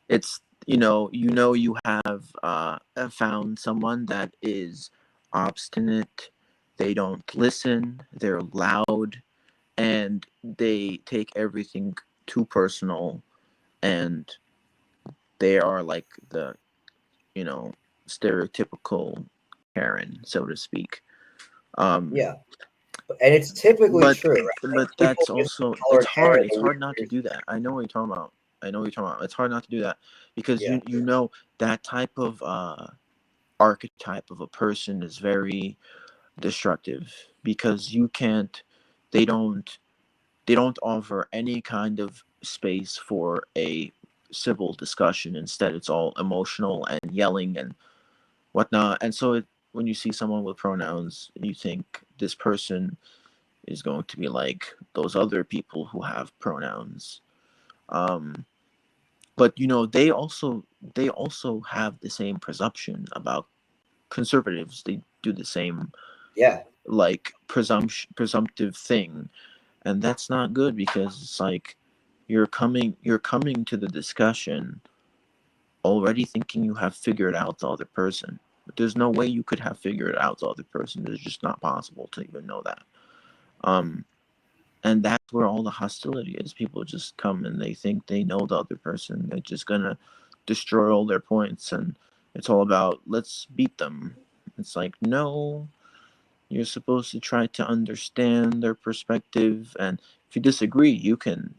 it's you have found someone that is obstinate. They don't listen. They're loud, and they take everything too personal, and they are like the you know stereotypical Karen, so to speak. Um, yeah, and it's typically but true, right? Like people that's with also, it's colored hard. hair, It's they hard not to wear. do that. I know what you're talking about. I know what you're talking about. It's hard not to do that because Yeah, that type of archetype of a person is very destructive because you can't. They don't. They don't offer any kind of space for a civil discussion. Instead, it's all emotional and yelling and whatnot. And so, when you see someone with pronouns, you think this person is going to be like those other people who have pronouns. Um, but they also have the same presumption about conservatives. They do the same yeah. like presumptive thing, and that's not good because it's like you're coming to the discussion already thinking you have figured out the other person. But there's no way you could have figured out the other person. It's just not possible to even know that. Um, and that's where all the hostility is. People just come and they think they know the other person. They're just gonna destroy all their points, and it's all about let's beat them. It's like no, you're supposed to try to understand their perspective, and if you disagree, you can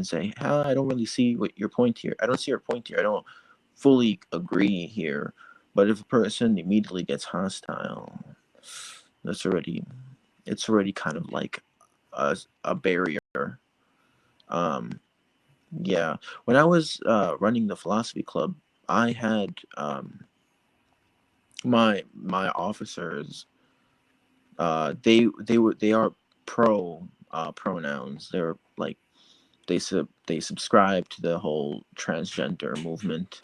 say, I don't really see what your point here. I don't see your point here. I don't fully agree here." But if a person immediately gets hostile, that's already it's already kind of like a barrier. Um, yeah, when I was running the philosophy club, I had my officers. They are pro pronouns. They're like they subscribe to the whole transgender movement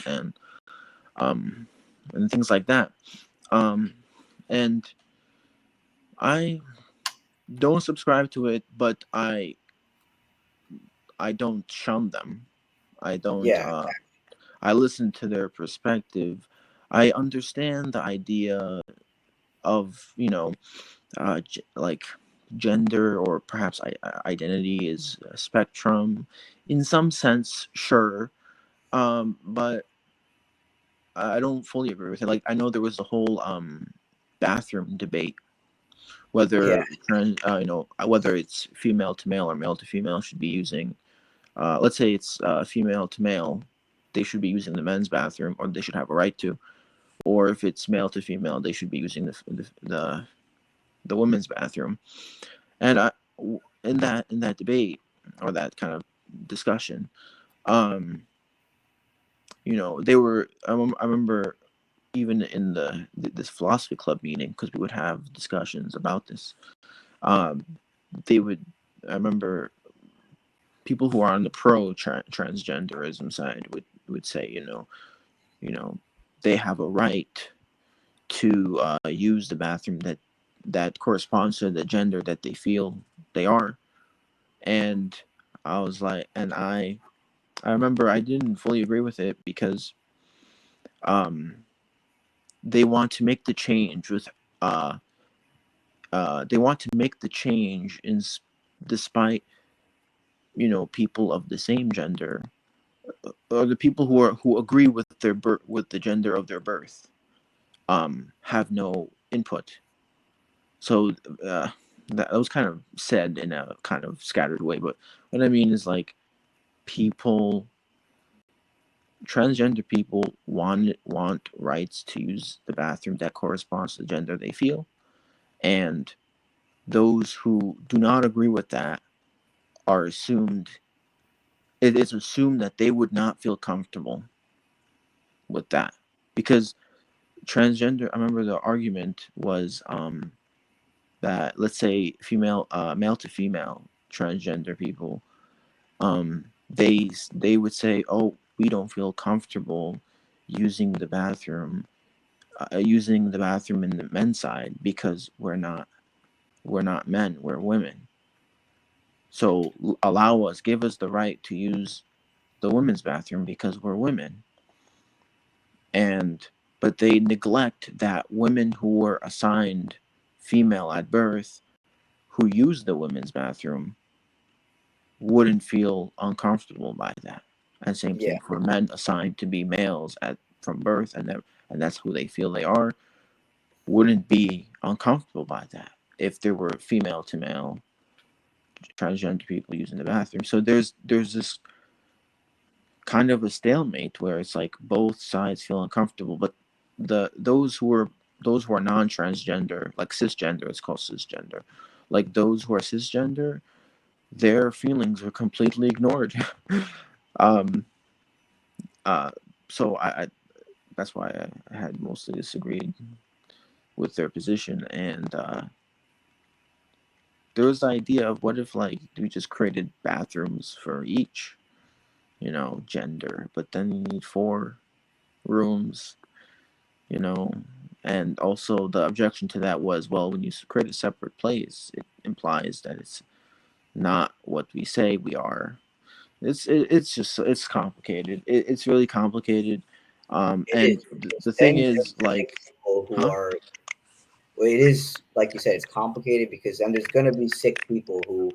um and things like that. Um, and I don't subscribe to it, but I don't shun them. I don't. Yeah, I listen to their perspective. I understand the idea of like gender or perhaps identity is a spectrum, in some sense, sure. But I don't fully agree with it. Like I know there was a whole bathroom debate yeah, whether it's female to male or male to female should be using. Let's say it's female to male, they should be using the men's bathroom, or they should have a right to. Or if it's male to female, they should be using the women's bathroom. And in that debate or that kind of discussion, um, they were. I remember even in this philosophy club meeting because we would have discussions about this. Um, they would. I remember people who are on the pro transgenderism side would say, you know, they have a right to use the bathroom that corresponds to the gender that they feel they are. And I was like, and I remember I didn't fully agree with it because um they want to make the change with uh they want to make the change despite, people of the same gender, or the people who agree with with the gender of their birth, have no input. So uh that was kind of said in a kind of scattered way, but what I mean is, like, people transgender people want rights to use the bathroom that corresponds to the gender they feel, and those who do not agree with that are assumed it is assumed that they would not feel comfortable with that, because transgender, I remember the argument was, that, let's say, male to female transgender people, they would say, oh, we don't feel comfortable using the bathroom in the men's side because we're not men, we're women. So allow us, give us the right to use the women's bathroom because we're women. And but they neglect that women who were assigned female at birth, who use the women's bathroom, wouldn't feel uncomfortable by that. And same Yeah. thing for men assigned to be males at from birth, and that's who they feel they are, wouldn't be uncomfortable by that if there were female to male transgender people using the bathroom. So there's this kind of a stalemate where it's like both sides feel uncomfortable, but the those who are non-transgender, like cisgender, it's called cisgender, like those who are cisgender, their feelings are completely ignored. um uh so I that's why I had mostly disagreed with their position. And there was the idea of, what if, like, we just created bathrooms for each, gender, but then you need 4 rooms, you know. And also the objection to that was, well, when you create a separate place, it implies that it's not what we say we are. It's just, it's complicated. It's really complicated. It And is. the Because thing then you're is, going to like, get people who huh? are, well, it is, like you said, it's complicated because then there's going to be sick people who,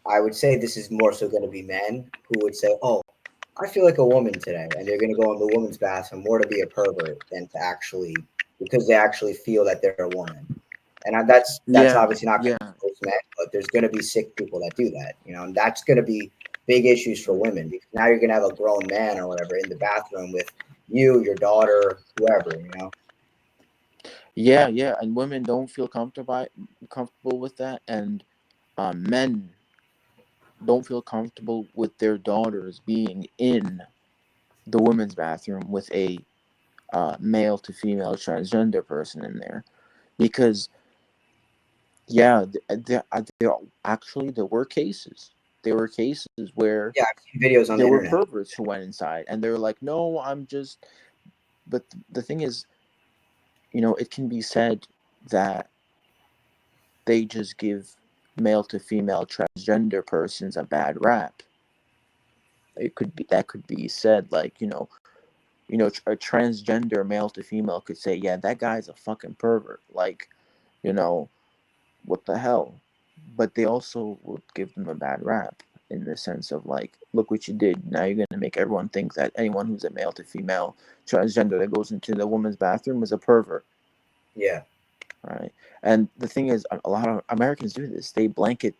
I would say this is more so going to be men who would say, oh, I feel like a woman today. And they're going to go in the woman's bathroom more to be a pervert than to actually, because they actually feel that they're a woman. And that's Yeah, obviously not going yeah, to be most men, but there's going to be sick people that do that, and that's going to be big issues for women because now you're going to have a grown man or whatever in the bathroom with you, your daughter, whoever. yeah. And women don't feel comfortable with that, and men don't feel comfortable with their daughters being in the women's bathroom with a male to female transgender person in there, because, yeah, actually there were cases where Yeah, I've seen videos on the there were internet. perverts who went inside, and they were like, no, I'm just. But the thing is, it can be said that they just give male to female transgender persons a bad rap. That could be said, like, a transgender male to female could say, yeah, that guy's a fucking pervert, like, you know what the hell. But they also would give them a bad rap, in the sense of, like, look what you did, now you're going to make everyone think that anyone who's a male to female transgender that goes into the woman's bathroom is a pervert. Yeah, Right. And the thing is, a lot of Americans do this. They blanket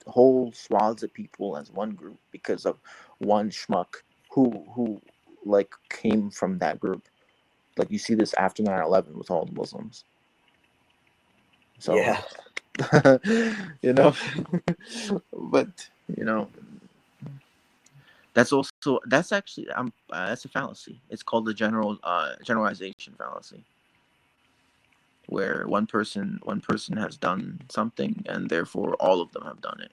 whole swaths of people as one group because of one schmuck who like came from that group. Like, you see this after 9/11 with all the Muslims. So, yeah, you know, but, that's actually, that's a fallacy. It's called the generalization fallacy, where one person has done something and therefore all of them have done it.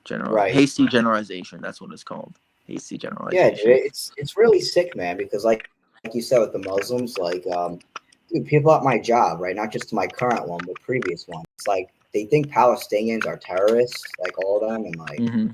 Right. Hasty generalization. That's what it's called. Hasty Yeah, dude, generalization. it's really sick, man. Because like you said with the Muslims, dude, people at my job, right? Not just my current one, but previous one. It's like they think Palestinians are terrorists, like all of them, and like Mm-hmm.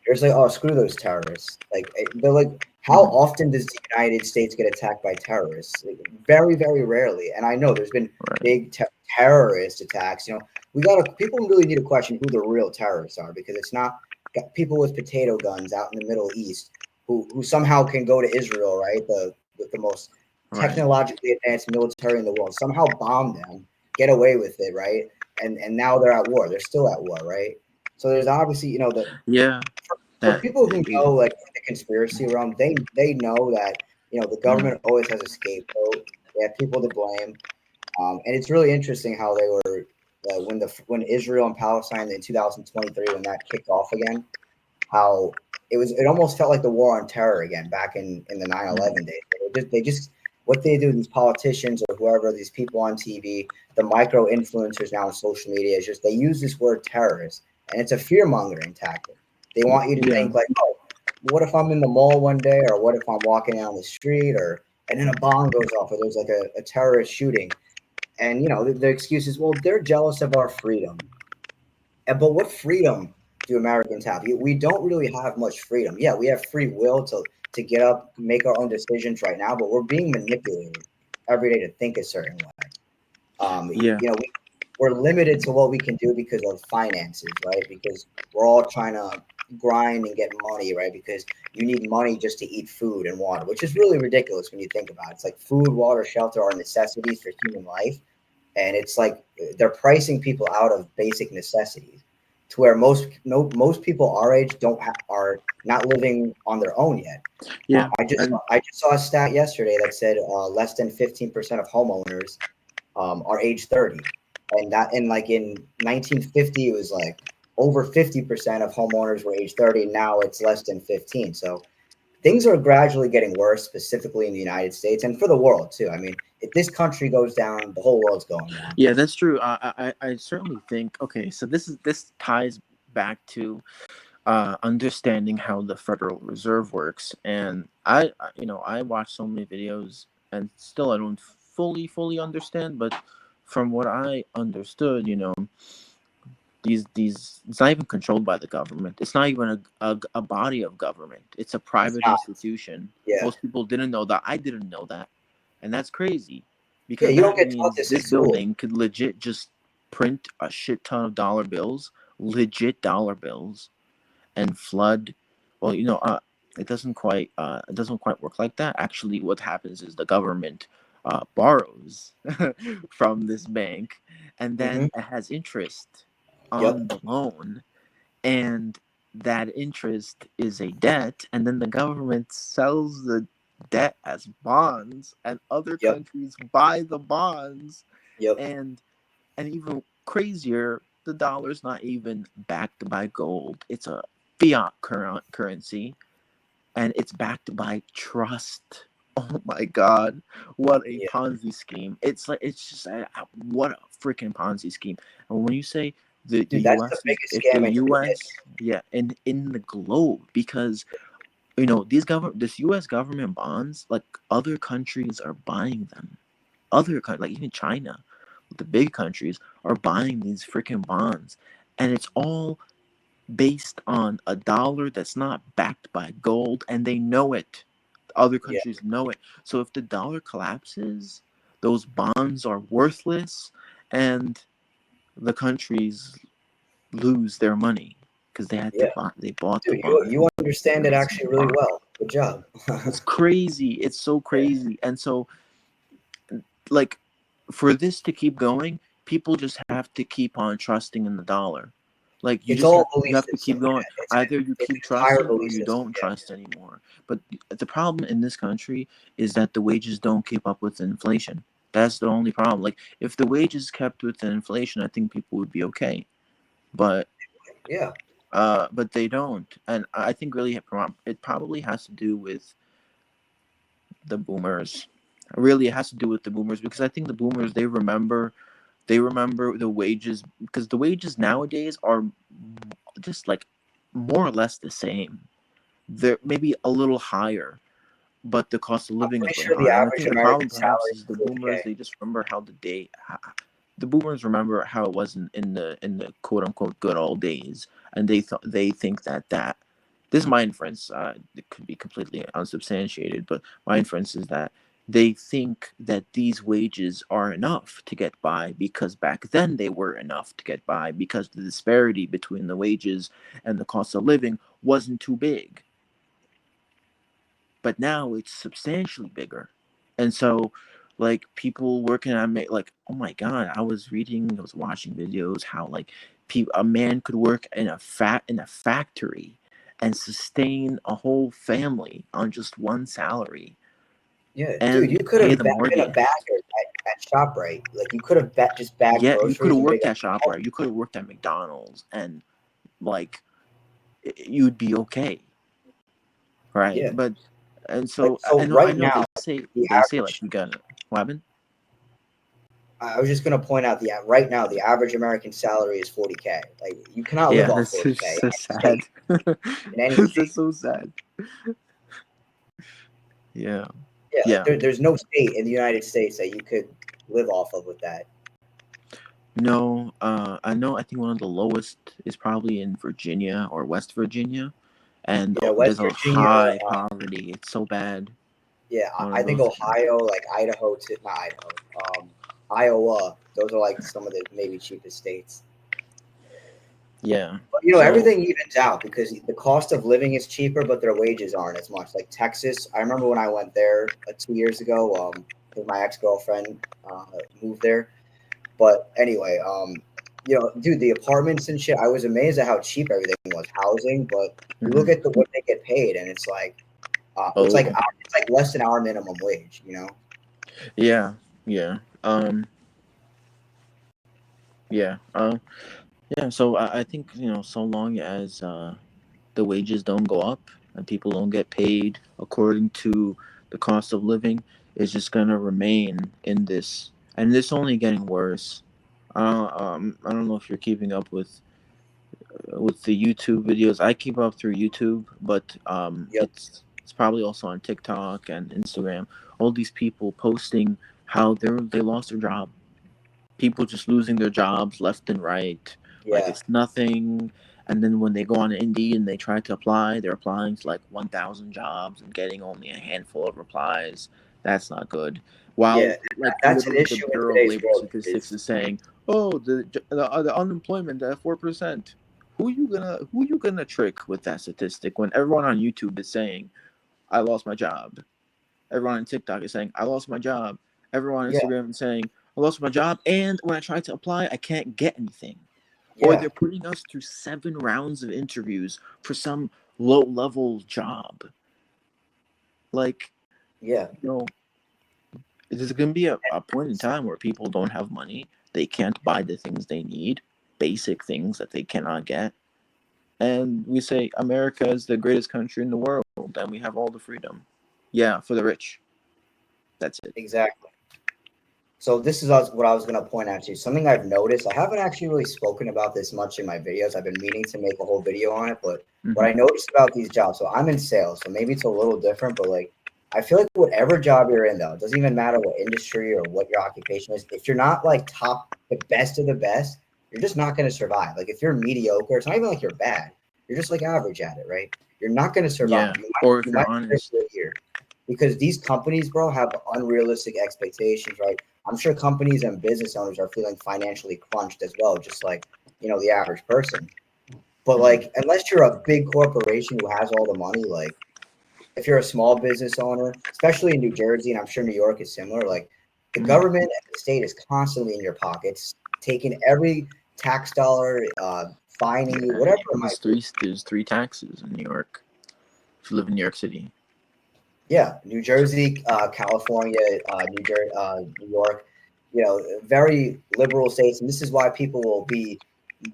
there's like, oh, screw those terrorists. Like they're like, how Mm-hmm. often does the United States get attacked by terrorists? Like, very, very rarely. And I know there's been Right. big terrorist attacks. We gotta people really need to question who the real terrorists are because it's not got people with potato guns out in the Middle East who somehow can go to Israel, right? The most Right. technologically advanced military in the world, somehow bomb them, get away with it, right? And now they're at war. They're still at war, right? So there's obviously, the Yeah. for That people who it, know like the conspiracy realm, they know that the mm, government always has a scapegoat. They have people to blame, and it's really interesting how they were when Israel and Palestine in 2023 when that kicked off again, how it almost felt like the war on terror again back in the 9/11 mm, days. They just what they do, these politicians or whoever, these people on TV, the micro influencers now on social media, is just they use this word terrorist, and it's a fear mongering tactic. They want you to yeah. think like, oh, what if I'm in the mall one day, or what if I'm walking down the street, or and then a bomb goes off, or there's like a terrorist shooting, and the excuse is, well, they're jealous of our freedom. But what freedom do Americans have? We don't really have much freedom. Yeah, we have free will to get up, make our own decisions right now, but we're being manipulated every day to think a certain way. Yeah. We're limited to what we can do because of finances, right? Because we're all trying to grind and get money, right? Because you need money just to eat food and water, which is really ridiculous when you think about it. It's like food, water, shelter are necessities for human life, and it's like they're pricing people out of basic necessities to where most people our age are not living on their own yet. Yeah. And I just saw a stat yesterday that said less than 15% of homeowners are age 30, and that in like in 1950 it was like over 50% of homeowners were age 30. Now it's less than 15. So things are gradually getting worse, specifically in the United States and for the world too. I mean, if this country goes down, the whole world's going down. yeah, that's true. I certainly think. Okay, so this ties back to understanding how the Federal Reserve works, and I watch so many videos, and still I don't fully understand. But from what I understood, these it's not even controlled by the government. It's not even a body of government. It's a It's private not. institution. Yeah. Most people didn't know that. I didn't know that, and that's crazy, Yeah, because you don't that get taught means this in this school. building could legit just print a shit ton of dollar bills, legit dollar bills, and flood. Well, it doesn't quite work like that. Actually, what happens is the government borrows from this bank, and Hmm. then it has interest Yep. on the loan, and that interest is a debt, and then the government sells the debt as bonds, and other Yep. countries buy the bonds, Yep. and even crazier, the dollar's not even backed by gold. It's a fiat currency, and it's backed by trust. Oh my god, what a Yeah. Ponzi scheme. It's just what a freaking Ponzi scheme. And when you say the Dude, that's the US is, biggest if the scam in human US, history. yeah, in the globe, because this US government bonds, like, other countries are buying them. Other countries, like even China, the big countries, are buying these freaking bonds, and it's all based on a dollar that's not backed by gold, and they know it. Other Yeah. countries know it. So if the dollar collapses, those bonds are worthless, and the countries lose their money because Yeah. they bought the Dude, you bond. understand it actually really well. Good job. It's crazy. It's so Yeah. crazy. And so, like, for this to keep going, people just have to keep on trusting in the dollar. Like, It's all you belief have to system. keep going. Yeah. Either you It's keep an entire trusting or belief you system. don't Yeah. trust anymore. But the problem in this country is that the wages don't keep up with inflation. That's the only problem. Like, if the wages kept with the inflation, I think people would be okay. But Yeah. they don't, and I think really it probably has to do with the boomers. Really, it has to do with the boomers, because I think the boomers, they remember the wages, because the wages nowadays are just like more or less the same. They're maybe a little higher, but the cost of I'm living is pretty way sure the higher. And I average think the American problem perhaps salary is is the 40K. boomers. They just remember how the boomers remember how it was in the quote unquote good old days, and they think that this is my inference. It could be completely unsubstantiated, but my inference is that they think that these wages are enough to get by because back then they were enough to get by because the disparity between the wages and the cost of living wasn't too big. But now it's substantially bigger. And so like people working on like, oh my god, I was watching videos how like a man could work in a factory and sustain a whole family on just one salary Yeah, dude, you and could pay have the been a mortgage. bagger at ShopRite. Like you could have just bagged Yeah, you could groceries have and been worked like, at ShopRite, you could have worked at McDonald's, and like you'd be okay, right? yeah. But and Like so so I right know now, the they say like average. you gotta what happened? I was just gonna point out the right now the average American salary is 40K. Like you cannot live Yeah, off that's 40K just in so any state. sad. In any That's state. so sad. Yeah, Yeah, like yeah. there's no state in the United States that you could live off of with that. No, I know. I think one of the lowest is probably in Virginia or West Virginia, and Yeah, West there's a Virginia. high poverty. It's so bad. Yeah, One I of think those. Ohio, like Idaho, to not Idaho, Iowa. Those are like some of the maybe cheapest states. Yeah. But So. everything evens out because the cost of living is cheaper, but their wages aren't as much. Like Texas, I remember when I went there 2 years ago. Because my ex girlfriend moved there. But anyway, dude, the apartments and shit. I was amazed at how cheap everything was, housing. But you look Mhm. at what they get paid, and it's like, Oh. it's like less than our minimum wage. Yeah. Yeah. Yeah. Yeah. So I think so long as the wages don't go up and people don't get paid according to the cost of living, it's just gonna remain in this, and it's only getting worse. I don't know if you're keeping up with the YouTube videos. I keep up through YouTube, but Yep. it's probably also on TikTok and Instagram. All these people posting how they lost their job. People just losing their jobs left and right, like Yeah. it's nothing. And then when they go on Indeed and they try to apply, they're applying to like 1,000 jobs and getting only a handful of replies. That's not good. Yeah. While like That's an literally the issue in Bureau of today's Labor world. Statistics Is is saying, "Oh, the unemployment at 4%." Who you gonna trick with that statistic when everyone on YouTube is saying, "I lost my job." Everyone on TikTok is saying, "I lost my job." Everyone on Yeah. Instagram is saying, "I lost my job," and when I try to apply, I can't get anything. Or Yeah. they're putting us through 7 rounds of interviews for some low-level job. Like, Yeah. you know, there's going to be a point in time where people don't have money. They can't buy the things they need, basic things that they cannot get. And we say America is the greatest country in the world and we have all the freedom. Yeah, for the rich. That's it. Exactly. So this is what I was going to point out to you. Something I've noticed. I haven't actually really spoken about this much in my videos. I've been meaning to make a whole video on it, but what Mm-hmm. I noticed about these jobs. So I'm in sales, so maybe it's a little different, but like I feel like whatever job you're in, though, it doesn't even matter what industry or what your occupation is. If you're not like top, the best of the best, you're just not going to survive. Like if you're mediocre, it's not even like you're bad. You're just like average at it, right? You're not going to survive. Yeah. Or You if might you're be there honest. for a year because these companies, bro, have unrealistic expectations, right? I'm sure companies and business owners are feeling financially crunched as well, just like the average person. But Mm-hmm. like, unless you're a big corporation who has all the money, like if you're a small business owner, especially in New Jersey, and I'm sure New York is similar, like the Mm-hmm. government and the state is constantly in your pockets, taking every tax dollar, fining you, Yeah, whatever it there's might be. three taxes in New York if you live in New York City. Yeah, New Jersey, California, New York, very liberal states, and this is why people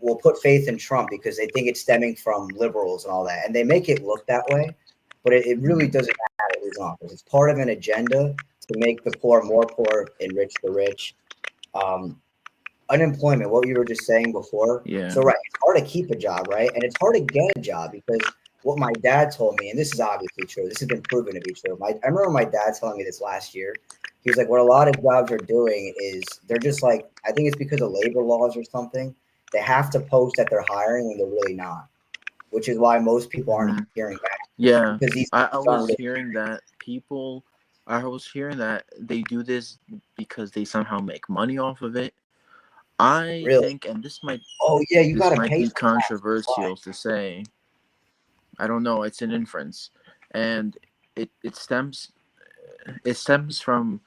will put faith in Trump because they think it's stemming from liberals and all that, and they make it look that way, but it really Mm-hmm. doesn't matter who's in office. It's part of an agenda to make the poor more poor, enrich the rich. Um, unemployment, what you were just saying before. Yeah. So, right, it's hard to keep a job, right? And it's hard to get a job because what my dad told me, and this is obviously true, this has been proven to be true. I remember my dad telling me this last year. He was like, what a lot of jobs are doing is they're just like, I think it's because of labor laws or something. They have to post that they're hiring when they're really not, which is why most people aren't Hmm. hearing back Yeah. because these I companies aren't was really hearing that people. I was hearing that they do this because they somehow make money off of it. I really. think, and Oh, yeah, you got this to might pay be some tax. That's why. controversial to say. I don't know. It's an inference, and it stems from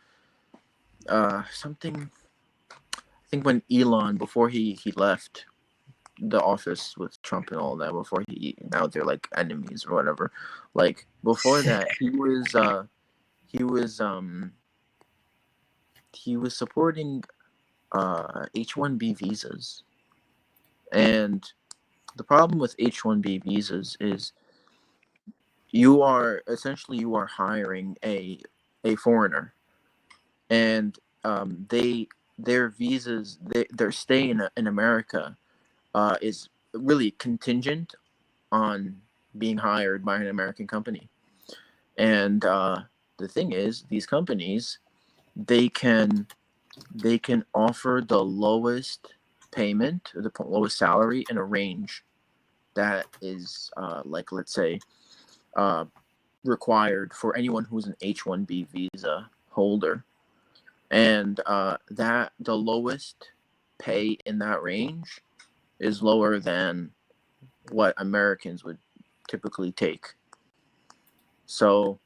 something. I think when Elon, before he left the office with Trump and all that, before now they're like enemies or whatever. Like before that, he was um he was supporting H-1B visas, and the problem with H-1B visas is you are hiring a foreigner, and they their visas their stay in America is really contingent on being hired by an American company. And the thing is, these companies they can they can offer the lowest payment, or the lowest salary in a range that is like, let's say, uh, required for anyone who's an H-1B visa holder, and that the lowest pay in that range is lower than what Americans would typically take. So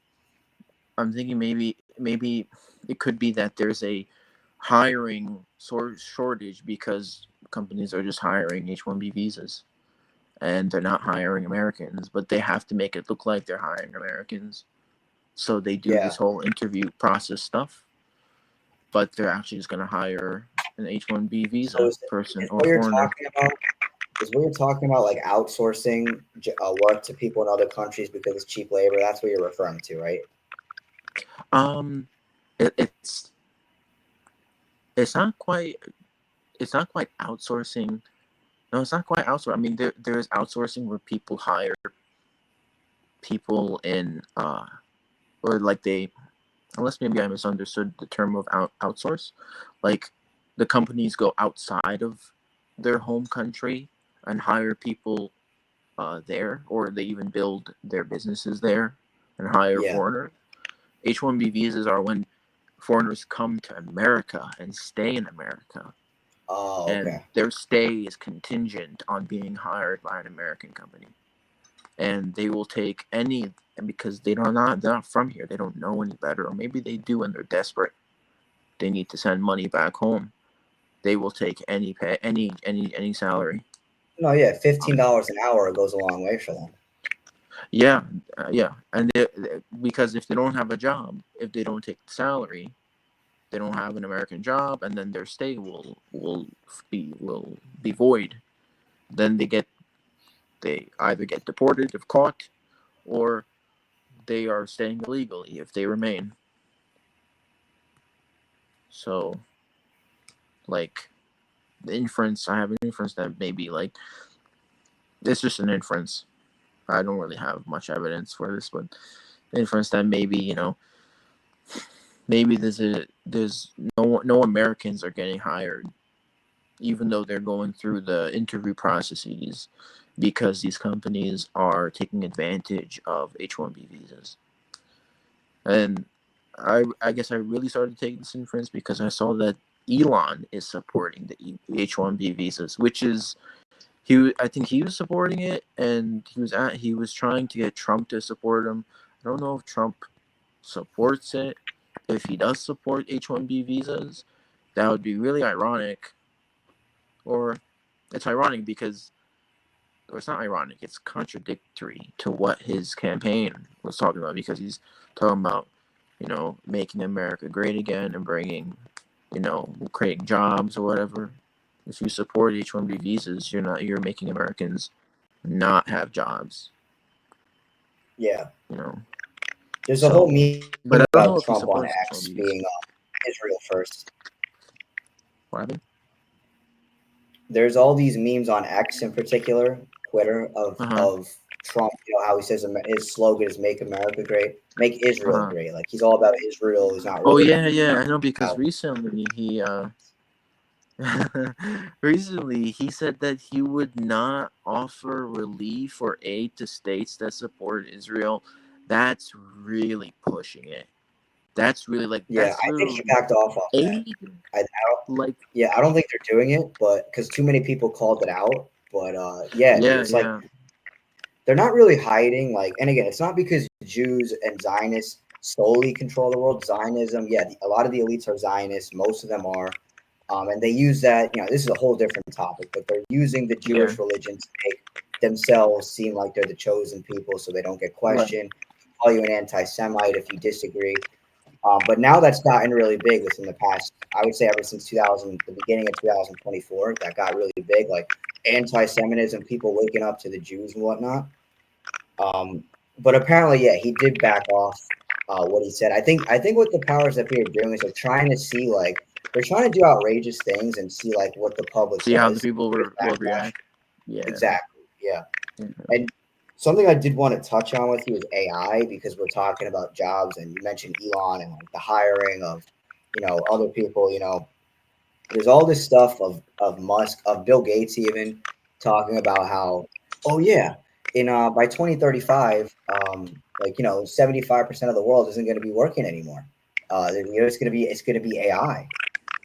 I'm thinking maybe it could be that there's a hiring shortage because companies are just hiring H-1B visas and they're not hiring Americans, but they have to make it look like they're hiring Americans. So they do this Yeah. whole interview process stuff, but they're actually just going to hire an H-1B So visa person is or what you're foreigner. talking about is what you're talking about like outsourcing work to people in other countries because it's cheap labor. That's what you're referring to, right? Um, it's it's not quite outsourcing. No, it's not quite outsourcing. I mean, there is outsourcing where people hire people in or like they, unless maybe I misunderstood the term of outsource, like the companies go outside of their home country and hire people there, or they even build their businesses there and hire Yeah. foreigners. H-1B visas are when foreigners come to America and stay in America, Oh, and okay. their stay is contingent on being hired by an American company, and they will take any, and because they're not from here, they don't know any better, or maybe they do and they're desperate, they need to send money back home, they will take any pay, any salary. No, yeah, $15 an hour goes a long way for them. Yeah, yeah, and because if they don't have a job, if they don't take the salary, they don't have an American job, and then their stay will be void. Then they either get deported if caught, or they are staying illegally if they remain. So, like, the inference, I have an inference that maybe, like, it's just an inference. I don't really have much evidence for this, but the inference that maybe, maybe there's no Americans are getting hired, even though they're going through the interview processes, because these companies are taking advantage of H-1B visas. And I guess I really started taking this inference because I saw that Elon is supporting the H-1B visas, which is I think he was supporting it, and he was trying to get Trump to support him. I don't know if Trump supports it. If he does support H-1B visas, that would be really ironic. Or it's ironic because, or it's not ironic, it's contradictory to what his campaign was talking about, because he's talking about, making America great again and bringing, creating jobs or whatever. If you support H-1B visas, you're making Americans not have jobs, Yeah. you know. There's a whole So, meme but I don't know about if he Trump on supports X H-1B visas. being Israel first. What happened? there's all these memes on X in particular, Twitter, Uh-huh. of Trump. You know how he says his slogan is "Make America Great, Make Israel Uh-huh. Great." Like he's all about Israel. He's not Oh really yeah, yeah, I know because about. recently he recently he said that he would not offer relief or aid to states that support Israel. That's really pushing it. That's really like Yeah, that's I think he literally backed off that. aid I don't, like yeah, I don't think they're doing it, but because too many people called it out. But yeah, dude, yeah, it's like yeah. they're not really hiding. Like, and again, it's not because Jews and Zionists solely control the world. Zionism, yeah, a lot of the elites are Zionists. Most of them are, and they use that. You know, this is a whole different topic, but they're using the Yeah. Jewish religion to make themselves seem like they're the chosen people, so they don't get Right. questioned. Call you an anti-Semite if you disagree. But now that's gotten really big within the past, I would say ever since 2000, the beginning of 2024, that got really big, like anti-Semitism, people waking up to the Jews and whatnot. Um, but apparently, yeah, he did back off what he said. I think what the powers that be are doing is they're trying to see like they're trying to do outrageous things and see like what the public See how the does. people There's will backlash. react. Yeah. Exactly. Yeah. Yeah. And something I did want to touch on with you is AI because we're talking about jobs and you mentioned Elon and like the hiring of, other people, there's all this stuff of Musk, of Bill Gates even talking about how, oh yeah, in by 2035, like 75% of the world isn't going to be working anymore. It's going to be AI.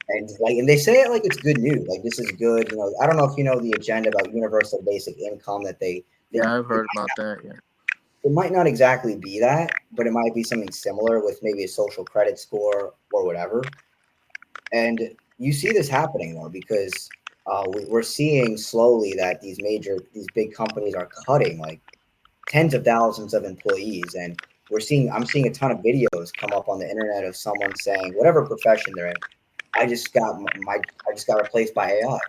And they say it like it's good news, like this is good. I don't know if you know the agenda about universal basic income that they Yeah, I've heard about that. Yeah. it might not exactly be that, but it might be something similar with maybe a social credit score or whatever. And you see this happening though, because we're seeing slowly that these big companies are cutting like tens of thousands of employees, and I'm seeing a ton of videos come up on the internet of someone saying whatever profession they're in, I just got replaced by AI.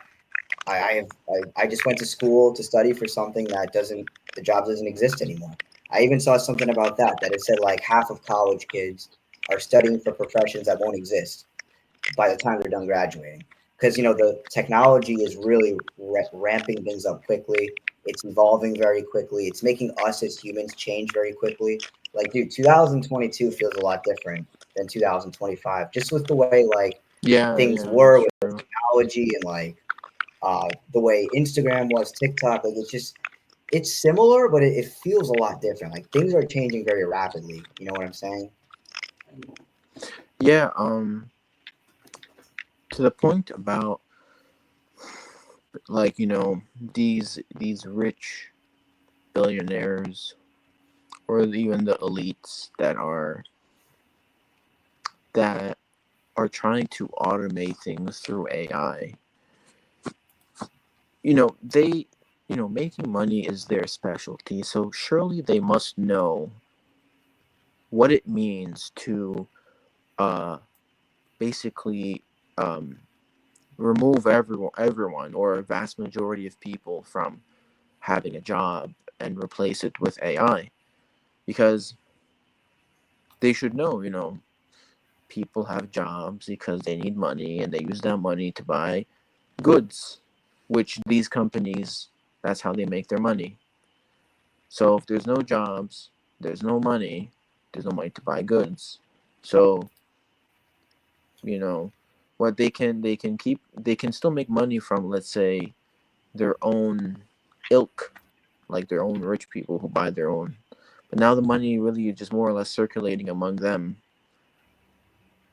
I just went to school to study for something that doesn't the job doesn't exist anymore. I even saw something about that it said like half of college kids are studying for professions that won't exist by the time they're done graduating, because the technology is really ramping things up quickly. It's evolving very quickly. It's making us as humans change very quickly. Like, dude, 2022 feels a lot different than 2025, just with the way like Yeah, things yeah, were that's with true. technology and like the way Instagram was, TikTok. Like it's similar, but it feels a lot different. Like things are changing very rapidly. You know what I'm saying? Yeah, to the point about like, these rich billionaires or even the elites that are trying to automate things through AI. They making money is their specialty, so surely they must know what it means to uh basically um remove everyone or a vast majority of people from having a job and replace it with AI, because they should know, people have jobs because they need money and they use that money to buy goods, which these companies, that's how they make their money. So if there's no jobs, there's no money to buy goods. So, you know, what they can still make money from, let's say, their own ilk, like their own rich people who buy their own. But now the money really is just more or less circulating among them.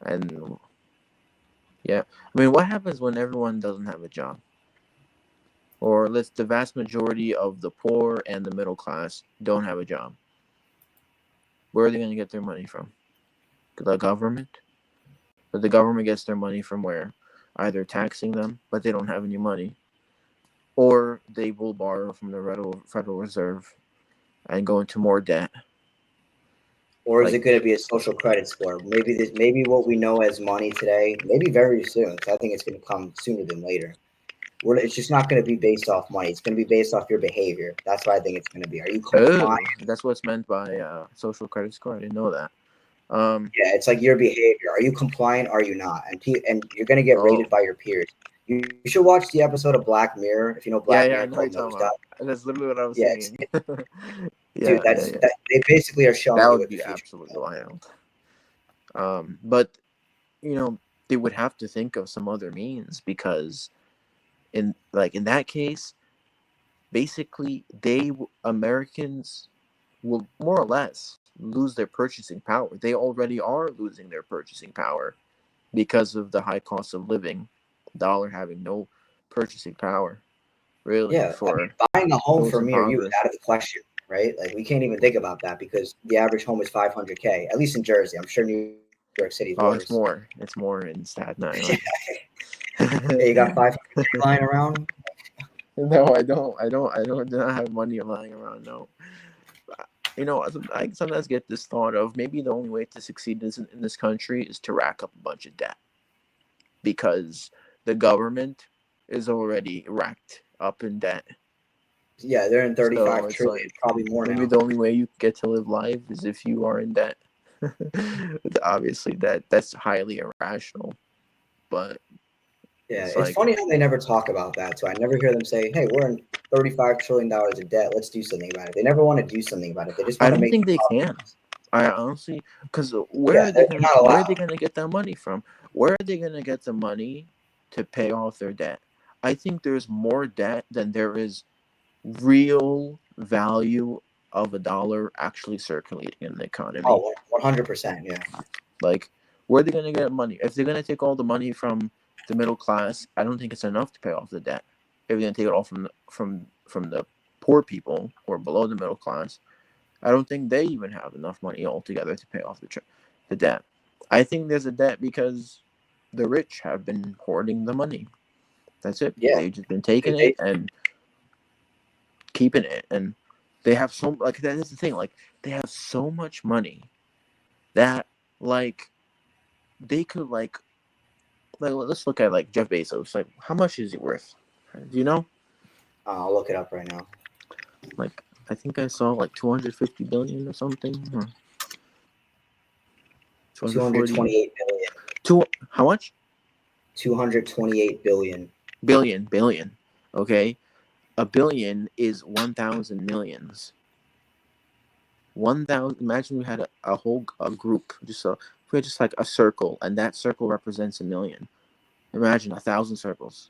And yeah, I mean, what happens when everyone doesn't have a job? Or let's the vast majority of the poor and the middle class don't have a job. Where are they going to get their money from? The government? But the government gets their money from where? Either taxing them, but they don't have any money, or they will borrow from the Federal Reserve and go into more debt. Or is Like, it going to be a social credit score? Maybe what we know as money today, maybe very soon. 'Cause I think it's going to come sooner than later. It's just not going to be based off money. It's going to be based off your behavior. That's what I think it's going to be. Are you oh, compliant? that's what's meant by social credit score. I didn't know that. Um, Yeah, it's like your behavior. Are you compliant? Are you not? And you're going to get oh, rated by your peers. You should watch the episode of Black Mirror if you know Yeah, Black yeah, I Mirror know what called you're talking Nosedive. about. That's literally what I was Yeah, saying. dude, Yeah, yeah, that's yeah. that. They basically are That showing you would what the be future is absolutely like. wild. But you know, they would have to think of some other means because in that case, basically Americans will more or less lose their purchasing power. They already are losing their purchasing power because of the high cost of living, dollar having no purchasing power really Yeah, I mean, for buying a home those for me or you is impoverished. out of the question, right? Like we can't even think about that because the average home is 500K, at least in Jersey. I'm sure New York City's Oh, it's worse. more. It's more in Staten Island. Yeah, you got 500K lying around. No, I don't. Do not have money lying around. No. You know, I sometimes get this thought of maybe the only way to succeed in this country is to rack up a bunch of debt because the government is already racked up in debt. Yeah, they're in So 35 it's trillion, like probably more maybe now. the only way you get to live life is if you are in debt. Obviously, that's highly irrational, but Yeah, it's it's like funny how they never talk about that. So I never hear them say, "Hey, we're in $35 trillion in debt. Let's do something about it." They never want to do something about it. They just I want to don't make think the they profit. can. I honestly, because Yeah, they're not where are allowed. they gonna get that money from? Where are they gonna get the money to pay off their debt? I think there's more debt than there is real value of a dollar actually circulating in the economy. Oh, 100%. Yeah. Like, where are they gonna get money? If they're gonna take all the money from the middle class, I don't think it's enough to pay off the debt. If they're gonna take it all from the poor people who are below the middle class, I don't think they even have enough money altogether to pay off the debt. I think there's a debt because the rich have been hoarding the money. That's it. Yeah. They've just been taking Dude, it and keeping it, and they have so like that is the thing. Like they have so much money that like they could like let's look at like Jeff Bezos. Like how much is he worth? Do you know? I'll look it up right now. Like I think I saw like 250 billion or something. Or 240. 228 billion. Two how much? 228 billion. Billion. Okay, a billion is 1,000 millions. 1,000. Imagine we had a group, we had just like a circle, and that circle represents a million. Imagine 1,000 circles.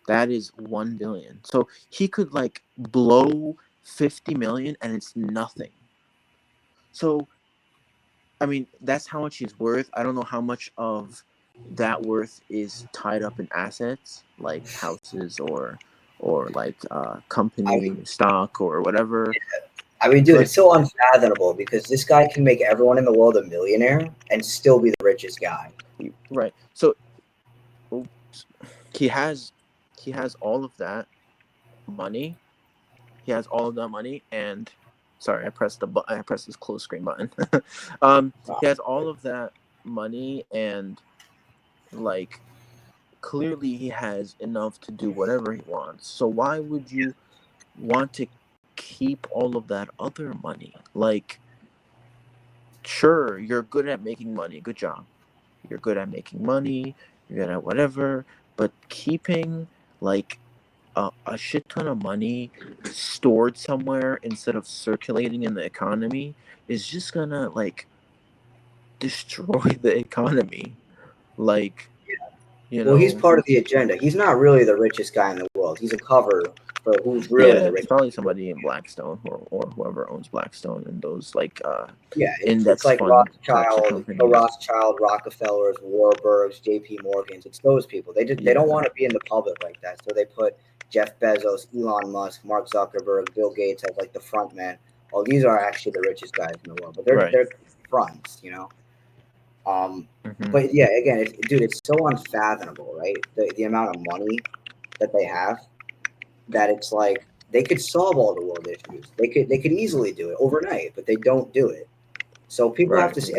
That is 1 billion. So he could like blow 50 million, and it's nothing. So I mean, that's how much he's worth. I don't know how much of that worth is tied up in assets like houses or like I company mean, stock or whatever. dude, But it's so unfathomable because this guy can make everyone in the world a millionaire and still be the richest guy. right, so oops, he has he has all of that money. He has all of that money, and sorry, I pressed the button. I pressed this close screen button. He has all of that money, and like clearly he has enough to do whatever he wants. So why would you want to keep all of that other money? Like, sure, you're good at making money. Good job. You're good at making money. You're good at whatever. But keeping like a shit ton of money stored somewhere instead of circulating in the economy is just gonna like destroy the economy. Like, you Well, he's know, part of the agenda. He's not really the richest guy in the world. He's a cover for who's really yeah, the it's richest. probably somebody in Blackstone or whoever owns Blackstone and those like Yeah, it's index like fund types of Rothschild, the companies. Rothschild, Rockefellers, Warburgs, J.P. Morgans. It's those people. They don't Yeah, want to be in the public like that, so they put Jeff Bezos, Elon Musk, Mark Zuckerberg, Bill Gates as like the front man. Well, these are actually the richest guys in the world, but right. they're fronts, you know. Um, Hmm. but yeah, again, dude, it's so unfathomable, right? The amount of money that they have that it's like they could solve all the world issues. They could easily do it overnight, but they don't do it. So people have Right. to see,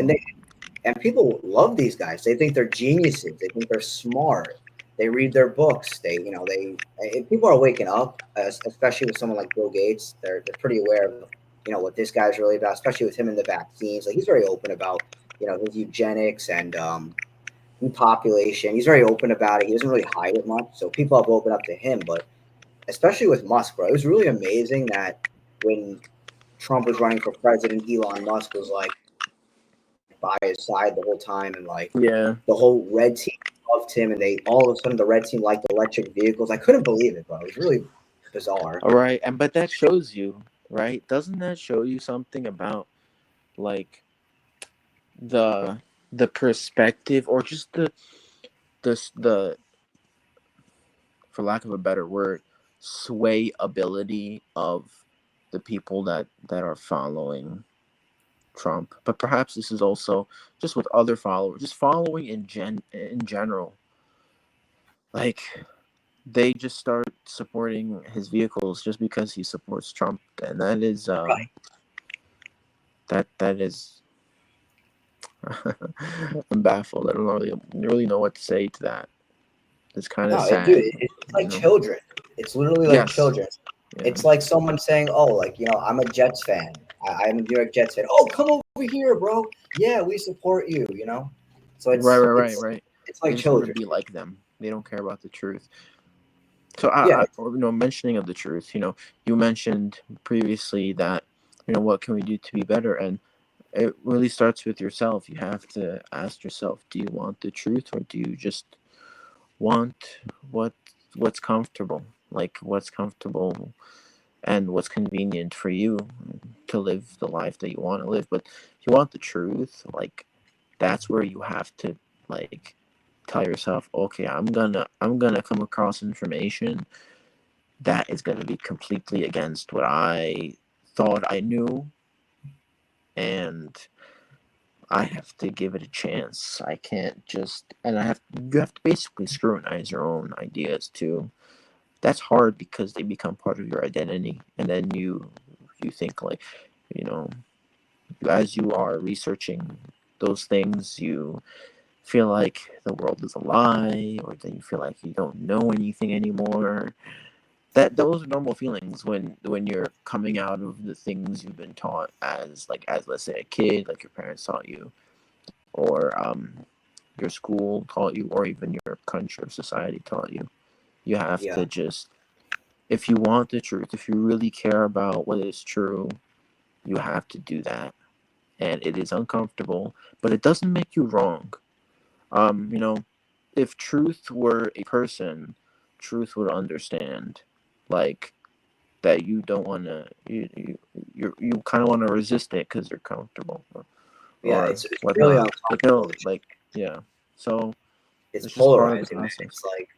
and people love these guys. They think they're geniuses. They think they're smart. They read their books. If people are waking up, especially with someone like Bill Gates. They're pretty aware of what this guy's really about, especially with him in the vaccines. Like he's very open about his eugenics and in population. He's very open about it. He doesn't really hide it much, so people have opened up to him. But especially with Musk, bro, it was really amazing that when Trump was running for president, Elon Musk was like by his side the whole time, and like Yeah. the whole red team loved him, and they all of a sudden the red team liked electric vehicles. I couldn't believe it, bro. It was really bizarre. All right, and but that shows you, right? Doesn't that show you something about like the the perspective or just the for lack of a better word, sway ability of the people that are following Trump. But perhaps this is also just with other followers, just following in general. Like they just start supporting his vehicles just because he supports Trump, and that is Right. that is I'm baffled. I don't really know what to say to that. It's kind of No, dude, sad, it's you like know. children. It's literally like Yes. children. Yeah. It's like someone saying, "Oh, like I'm a Jets fan. I'm a New York Jets fan. Oh, come over here, bro. Yeah, we support you." So Right. Right. it's Right. it's Right. it's They like just want to children. be like them. They don't care about the truth. So Yeah, mentioning of the truth, you mentioned previously that, what can we do to be better, and it really starts with yourself. You have to ask yourself, do you want the truth, or do you just want what what's comfortable, like what's comfortable and what's convenient for you to live the life that you want to live. But if you want the truth, like that's where you have to like tell yourself, okay, I'm gonna come across information that is going to be completely against what I thought I knew, and I have to give it a chance. I can't just, and you have to basically scrutinize your own ideas too. That's hard because they become part of your identity, and then you think like, you know, as you are researching those things, you feel like the world is a lie, or then you feel like you don't know anything anymore. Those are normal feelings when you're coming out of the things you've been taught as let's say a kid, like your parents taught you, or your school taught you, or even your country or society taught you. You have yeah, to just, if you want the truth, if you really care about what is true, you have to do that, and it is uncomfortable, but it doesn't make you wrong. um you know if truth were a person, truth would understand, like, that you don't want to you kind of want to resist it because you're comfortable, yeah. or It's really whatnot, like uncomfortable. like, yeah. So It's it's just part of the polarizing, man. process. It's like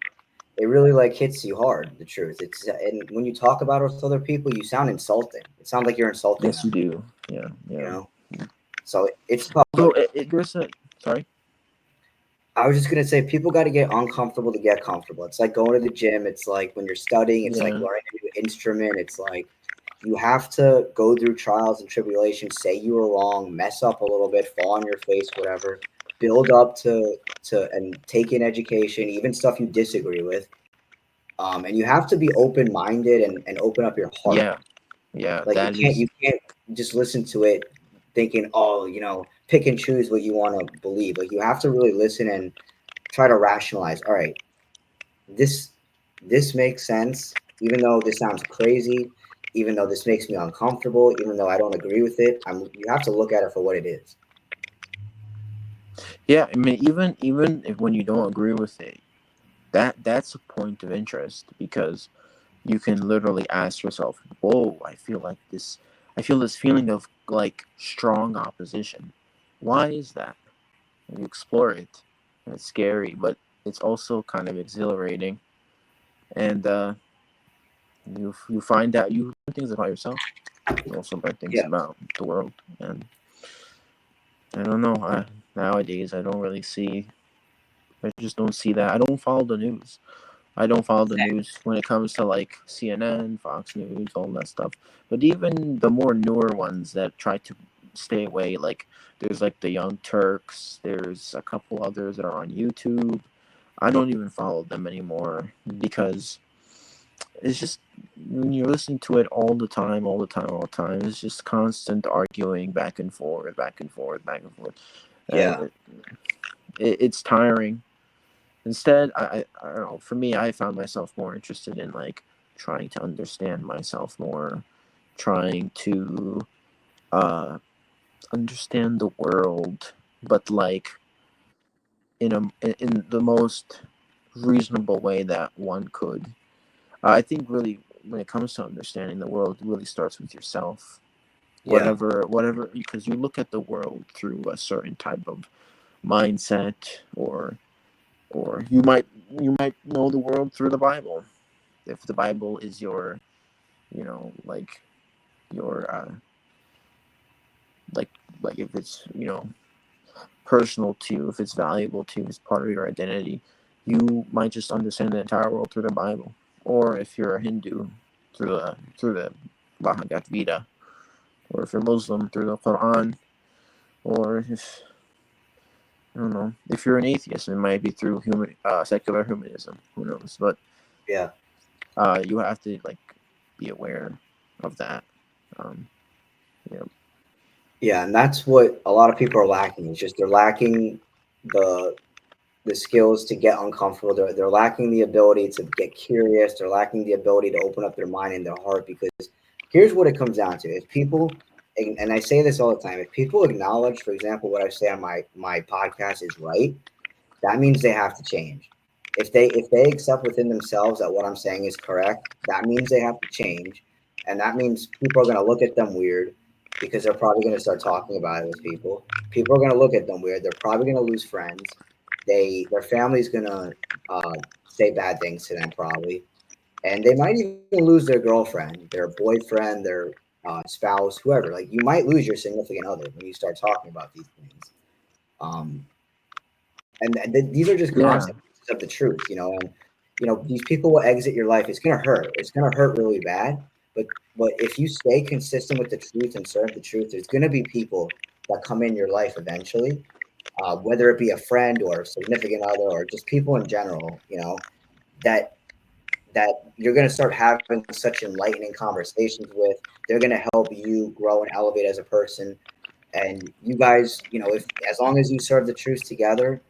it really like hits you hard. The truth. And when you talk about it with other people, you sound insulting. It sounds like you're insulting Yes, them. you do. Yeah, You yeah. know. So it's tough. So But there's a, sorry. I was just gonna say people got to get uncomfortable to get comfortable. It's like going to the gym. It's like when you're studying. It's like Yeah, learning a new instrument. It's like you have to go through trials and tribulations. Say you were wrong, mess up a little bit, fall on your face, whatever. Build up to and take in education, even stuff you disagree with. And you have to be open minded and open up your heart. yeah, yeah. Like That is, you can't just listen to it thinking, oh, pick and choose what you want to believe. Like you have to really listen and try to rationalize. All right, this this makes sense, even though this sounds crazy, even though this makes me uncomfortable, even though I don't agree with it. You have to look at it for what it is. yeah. I mean, even if when you don't agree with it, that's a point of interest, because you can literally ask yourself, whoa, I feel this feeling of like strong opposition. Why is that? And you explore it, and it's scary, but it's also kind of exhilarating, and you find out, you learn things about yourself. You also learn things Yeah, about the world, and I don't know. Nowadays, I don't really see. I just don't see that. I don't follow the news. I don't follow the news when it comes to like CNN, Fox News, all that stuff. But even the more newer ones that try to stay away, like there's like the Young Turks, there's a couple others that are on YouTube. I don't even follow them anymore because it's just, when you're listening to it all the time, all the time, all the time, it's just constant arguing back and forth, back and forth, back and forth. yeah. And it's tiring. Instead, I don't know. For me, I found myself more interested in like trying to understand myself more, trying to uh, understand the world, but like in the most reasonable way that one could. I think really when it comes to understanding the world, it really starts with yourself. Yeah. Whatever, because you look at the world through a certain type of mindset, or you might know the world through the Bible. If the Bible is your, like your like like if it's personal to you, if it's valuable to you, it's part of your identity, you might just understand the entire world through the Bible. Or if you're a Hindu, through the Bhagavad Gita, or if you're Muslim, through the Quran, or if I don't know, if you're an atheist, it might be through secular humanism. Who knows? But Yeah. you have to like be aware of that. Um, you know, Yeah, and that's what a lot of people are lacking. It's just they're lacking the the skills to get uncomfortable. They're lacking the ability to get curious. They're lacking the ability to open up their mind and their heart. Because here's what it comes down to: if people, and I say this all the time, if people acknowledge, for example, what I say on my podcast is right, that means they have to change. If they accept within themselves that what I'm saying is correct, that means they have to change, and that means people are going to look at them weird because they're probably going to start talking about it with people. People are going to look at them weird. They're probably going to lose friends. Their family's going to say bad things to them probably, and they might even lose their girlfriend, their boyfriend, their spouse, whoever. Like you might lose your significant other when you start talking about these things. Um, and these are just yeah, consequences of the truth, and these people will exit your life. It's gonna hurt. It's gonna hurt really bad. But if you stay consistent with the truth and serve the truth, there's gonna be people that come in your life eventually, whether it be a friend or a significant other or just people in general, that that you're gonna start having such enlightening conversations with. They're gonna help you grow and elevate as a person. And you guys, if as long as you serve the truth together,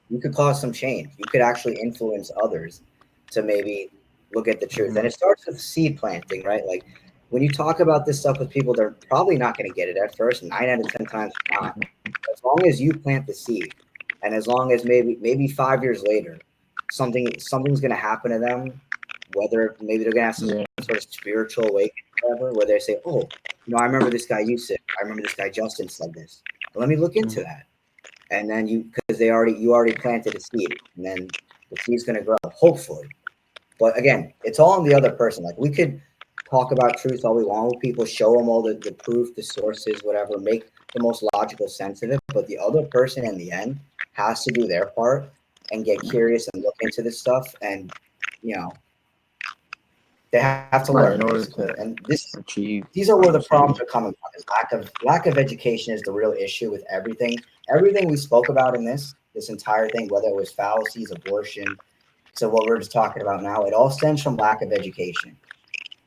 you could cause some change. You could actually influence others to maybe look at the truth. And mm-hmm. it starts with seed planting, right? Like when you talk about this stuff with people, they're probably not going to get it at first. 9 out of 10 times not. As long as you plant the seed, and as long as maybe 5 years later, something's going to happen to them. Whether maybe they're going to have some Yeah, sort of spiritual awakening, or whatever, where they say, "Oh, I remember this guy Yousef. I remember this guy Justin said this. Let me look into mm-hmm. that." And then because you already planted a seed, and then the seed's going to grow, hopefully. But again, it's all on the other person. Like we could talk about truth all we want with people, show them all the proof, the sources, whatever, make the most logical sense of it. But the other person in the end has to do their part and get curious and look into this stuff. And you know, they have to learn Right, in basically. order And to achieve these are where the problems are understanding. coming from. Is lack of education is the real issue with everything. Everything we spoke about in this entire thing, whether it was fallacies, abortion, so what we're just talking about now, it all stems from lack of education.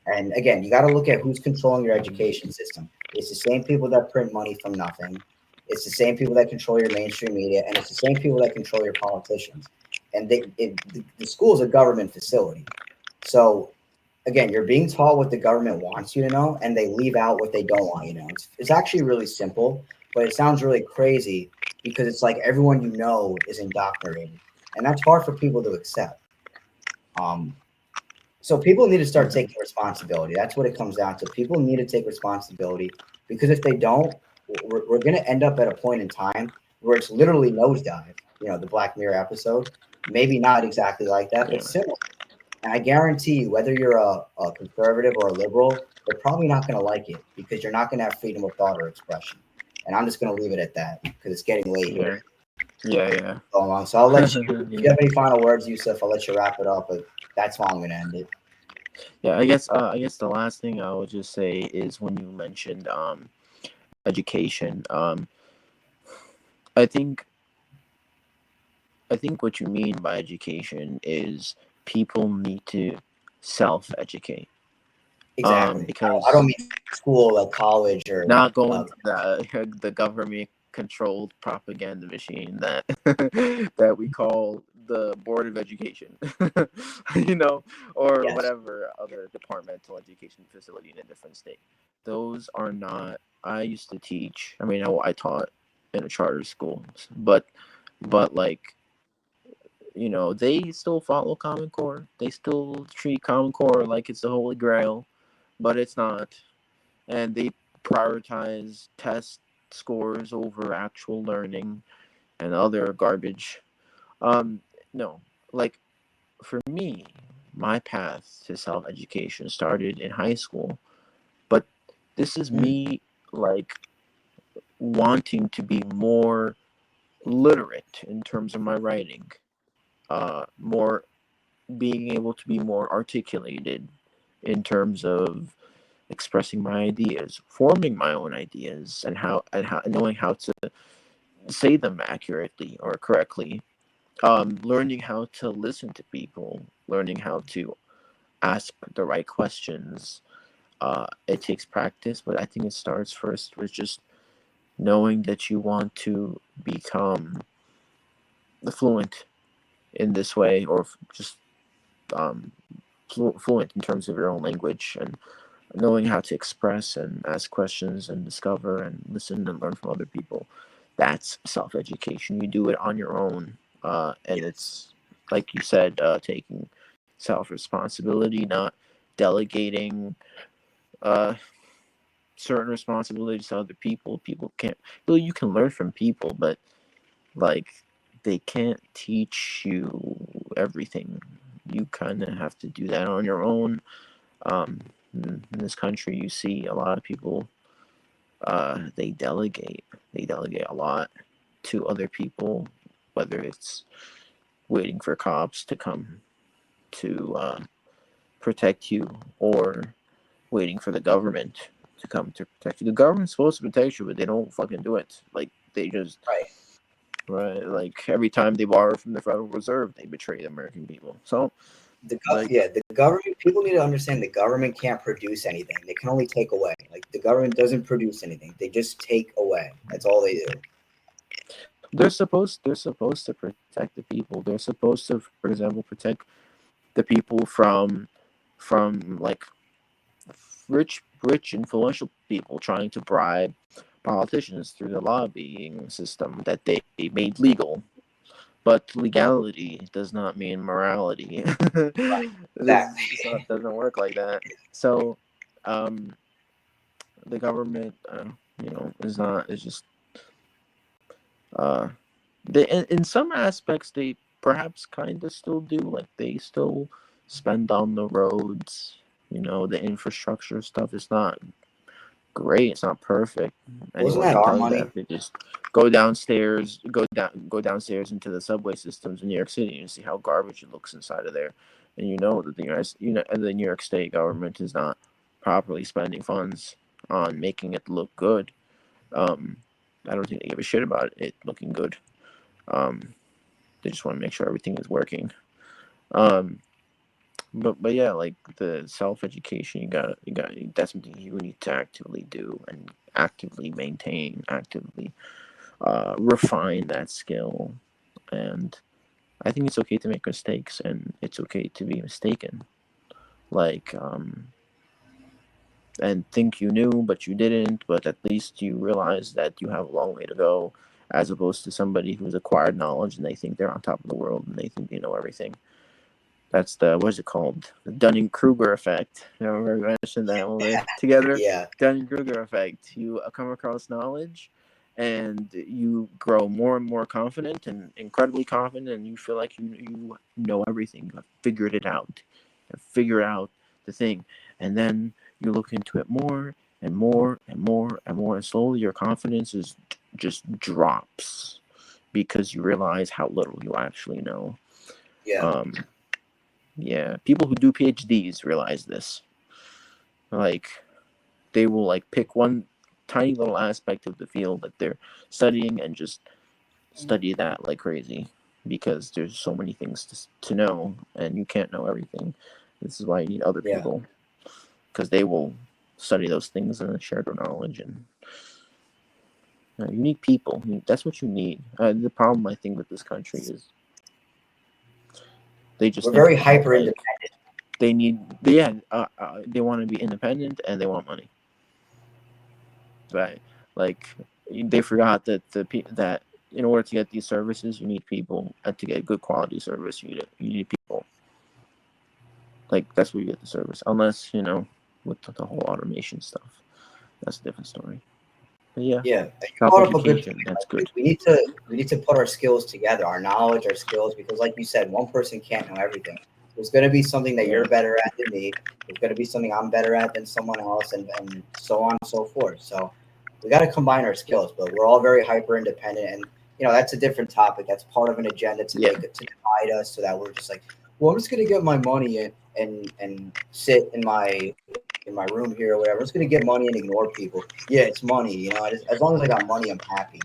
And again, you got to look at who's controlling your education system. It's the same people that print money from nothing. It's the same people that control your mainstream media, and it's the same people that control your politicians. And the school is a government facility. So again, you're being taught what the government wants you to know, and they leave out what they don't want you to know. It's actually really simple, but it sounds really crazy because it's like everyone you know is indoctrinated, and that's hard for people to accept. Um, so people need to start Yeah, taking responsibility. That's what it comes down to. People need to take responsibility because if they don't, we're going to end up at a point in time where it's literally nosedive. The Black Mirror episode, maybe not exactly like that, but yeah, similar. And I guarantee you, whether you're a conservative or a liberal, they're probably not going to like it because you're not going to have freedom of thought or expression. And I'm just going to leave it at that because it's getting late yeah, here. yeah, So long. So I'll let you, if you yeah. have any final words, Yusuf, I'll let you wrap it up. But that's how I'm going to end it. Yeah, I guess the last thing I would just say is when you mentioned education. I think I think what you mean by education is people need to self-educate. Exactly. I don't Because mean school like college or not going to the government controlled propaganda machine that that we call the Board of Education, you know, or yes. whatever other departmental education facility in a different state. Those are not. I used to teach. I mean, I taught in a charter school, but like, you know, they still follow Common Core. They still treat Common Core like it's the Holy Grail, but it's not. And they prioritize test scores over actual learning and other garbage. Um, no, like for me, my path to self education started in high school, but this is Mm. me like wanting to be more literate in terms of my writing, more being able to be more articulated in terms of expressing my ideas, forming my own ideas, and how knowing how to say them accurately or correctly. Learning how to listen to people, learning how to ask the right questions. It takes practice, but I think it starts first with just knowing that you want to become fluent in this way, or just um, fluent in terms of your own language, and knowing how to express and ask questions and discover and listen and learn from other people. That's self education. You do it on your own. And Yes. it's, like you said, taking self responsibility, not delegating uh, certain responsibilities to other people. People can't, well, you can learn from people, but like they can't teach you everything. You kind of have to do that on your own. In this country, you see a lot of people. They delegate. They delegate a lot to other people, whether it's waiting for cops to come to protect you, or waiting for the government to come to protect you. The government's supposed to protect you, but they don't fucking do it. Like they just Right. right. Like every time they borrow from the Federal Reserve, they betray the American people. So like Yeah, the government. People need to understand the government can't produce anything. They can only take away. Like the government doesn't produce anything. They just take away. That's all they do. they're supposed to protect the people. They're supposed to, for example, protect the people from like rich influential people trying to bribe politicians through the lobbying system that they made legal. But legality does not mean morality. Exactly. Doesn't work like that. So um, the government, is not is just uh, they in some aspects they perhaps kind of still do, like they still spend on the roads. The infrastructure stuff is not great. It's not perfect. Wasn't Anyone that can our tell you money? that. They just go downstairs into the subway systems in New York City and see how garbage it looks inside of there, and you know that the New York State government is not properly spending funds on making it look good. Um, I don't think they give a shit about it looking good. Um, they just want to make sure everything is working. Um, but yeah, like the self education, you got that's something you need to actively do and actively maintain, actively refine that skill. And I think it's okay to make mistakes, and it's okay to be mistaken. Like and think you knew but you didn't, but at least you realize that you have a long way to go, as opposed to somebody who's acquired knowledge and they think they're on top of the world and they think they know everything. That's the what's it called? The Dunning Kruger effect. Remember we mentioned that when we were together. Yeah. Dunning Kruger effect. You come across knowledge, and you grow more and more confident and incredibly confident, and you feel like you know everything. You have figured it out. You have figured out the thing, and then you look into it more and more and more and more, and slowly your confidence is just drops because you realize how little you actually know. Yeah. Um, yeah, people who do PhDs realize this. Like, they will like pick one tiny little aspect of the field that they're studying and just study that like crazy, because there's so many things to know and you can't know everything. This is why you need other Yeah. people. because they will study those things and share their knowledge. And you need people. That's what you need. The problem I think with this country is they just We're think very that, hyper like, independent. they want to be independent and they want money. Right? Like they forgot that that in order to get these services, you need people, and to get good quality service, you need people. Like that's where you get the service, unless with the whole automation stuff. That's a different story. But yeah, Yeah, you self brought up a good point. education. That's Like, good. we need to put our skills together, our knowledge, our skills, because like you said, one person can't know everything. There's going to be something that you're better at than me. There's going to be something I'm better at than someone else, and so on and so forth. So we got to combine our skills, but we're all very hyper independent, and that's a different topic. That's part of an agenda to make it to divide us, so that we're just like, well, I'm just going to get my money and sit in my room here or whatever. I'm just gonna get money and ignore people. Yeah, it's money. As long as I got money, I'm happy.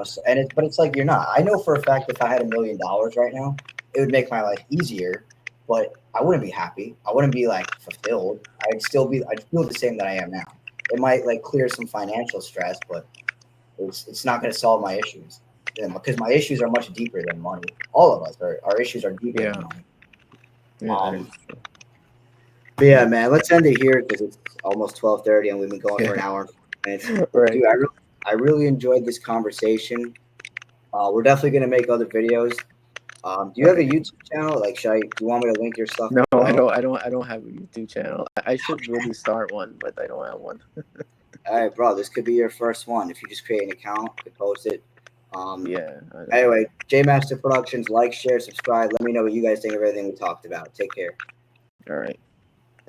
So, but it's like you're not. I know for a fact if I had $1,000,000 right now, it would make my life easier, but I wouldn't be happy. I wouldn't be like fulfilled. I'd feel the same that I am now. It might like clear some financial stress, but it's not going to solve my issues. Because my issues are much deeper than money. All of us, our issues are deeper than money. That is true. But yeah, man, let's end it here because it's almost 12:30 and we've been going for an hour. Right. Dude, I really enjoyed this conversation. We're definitely gonna make other videos. Do you have a YouTube channel? Like, do you want me to link your stuff? No, below? I don't have a YouTube channel. I should really start one, but I don't have one. All right, bro. This could be your first one. If you just create an account, you could post it. Yeah. Anyway, J Master Productions. Like, share, subscribe. Let me know what you guys think of everything we talked about. Take care. All right.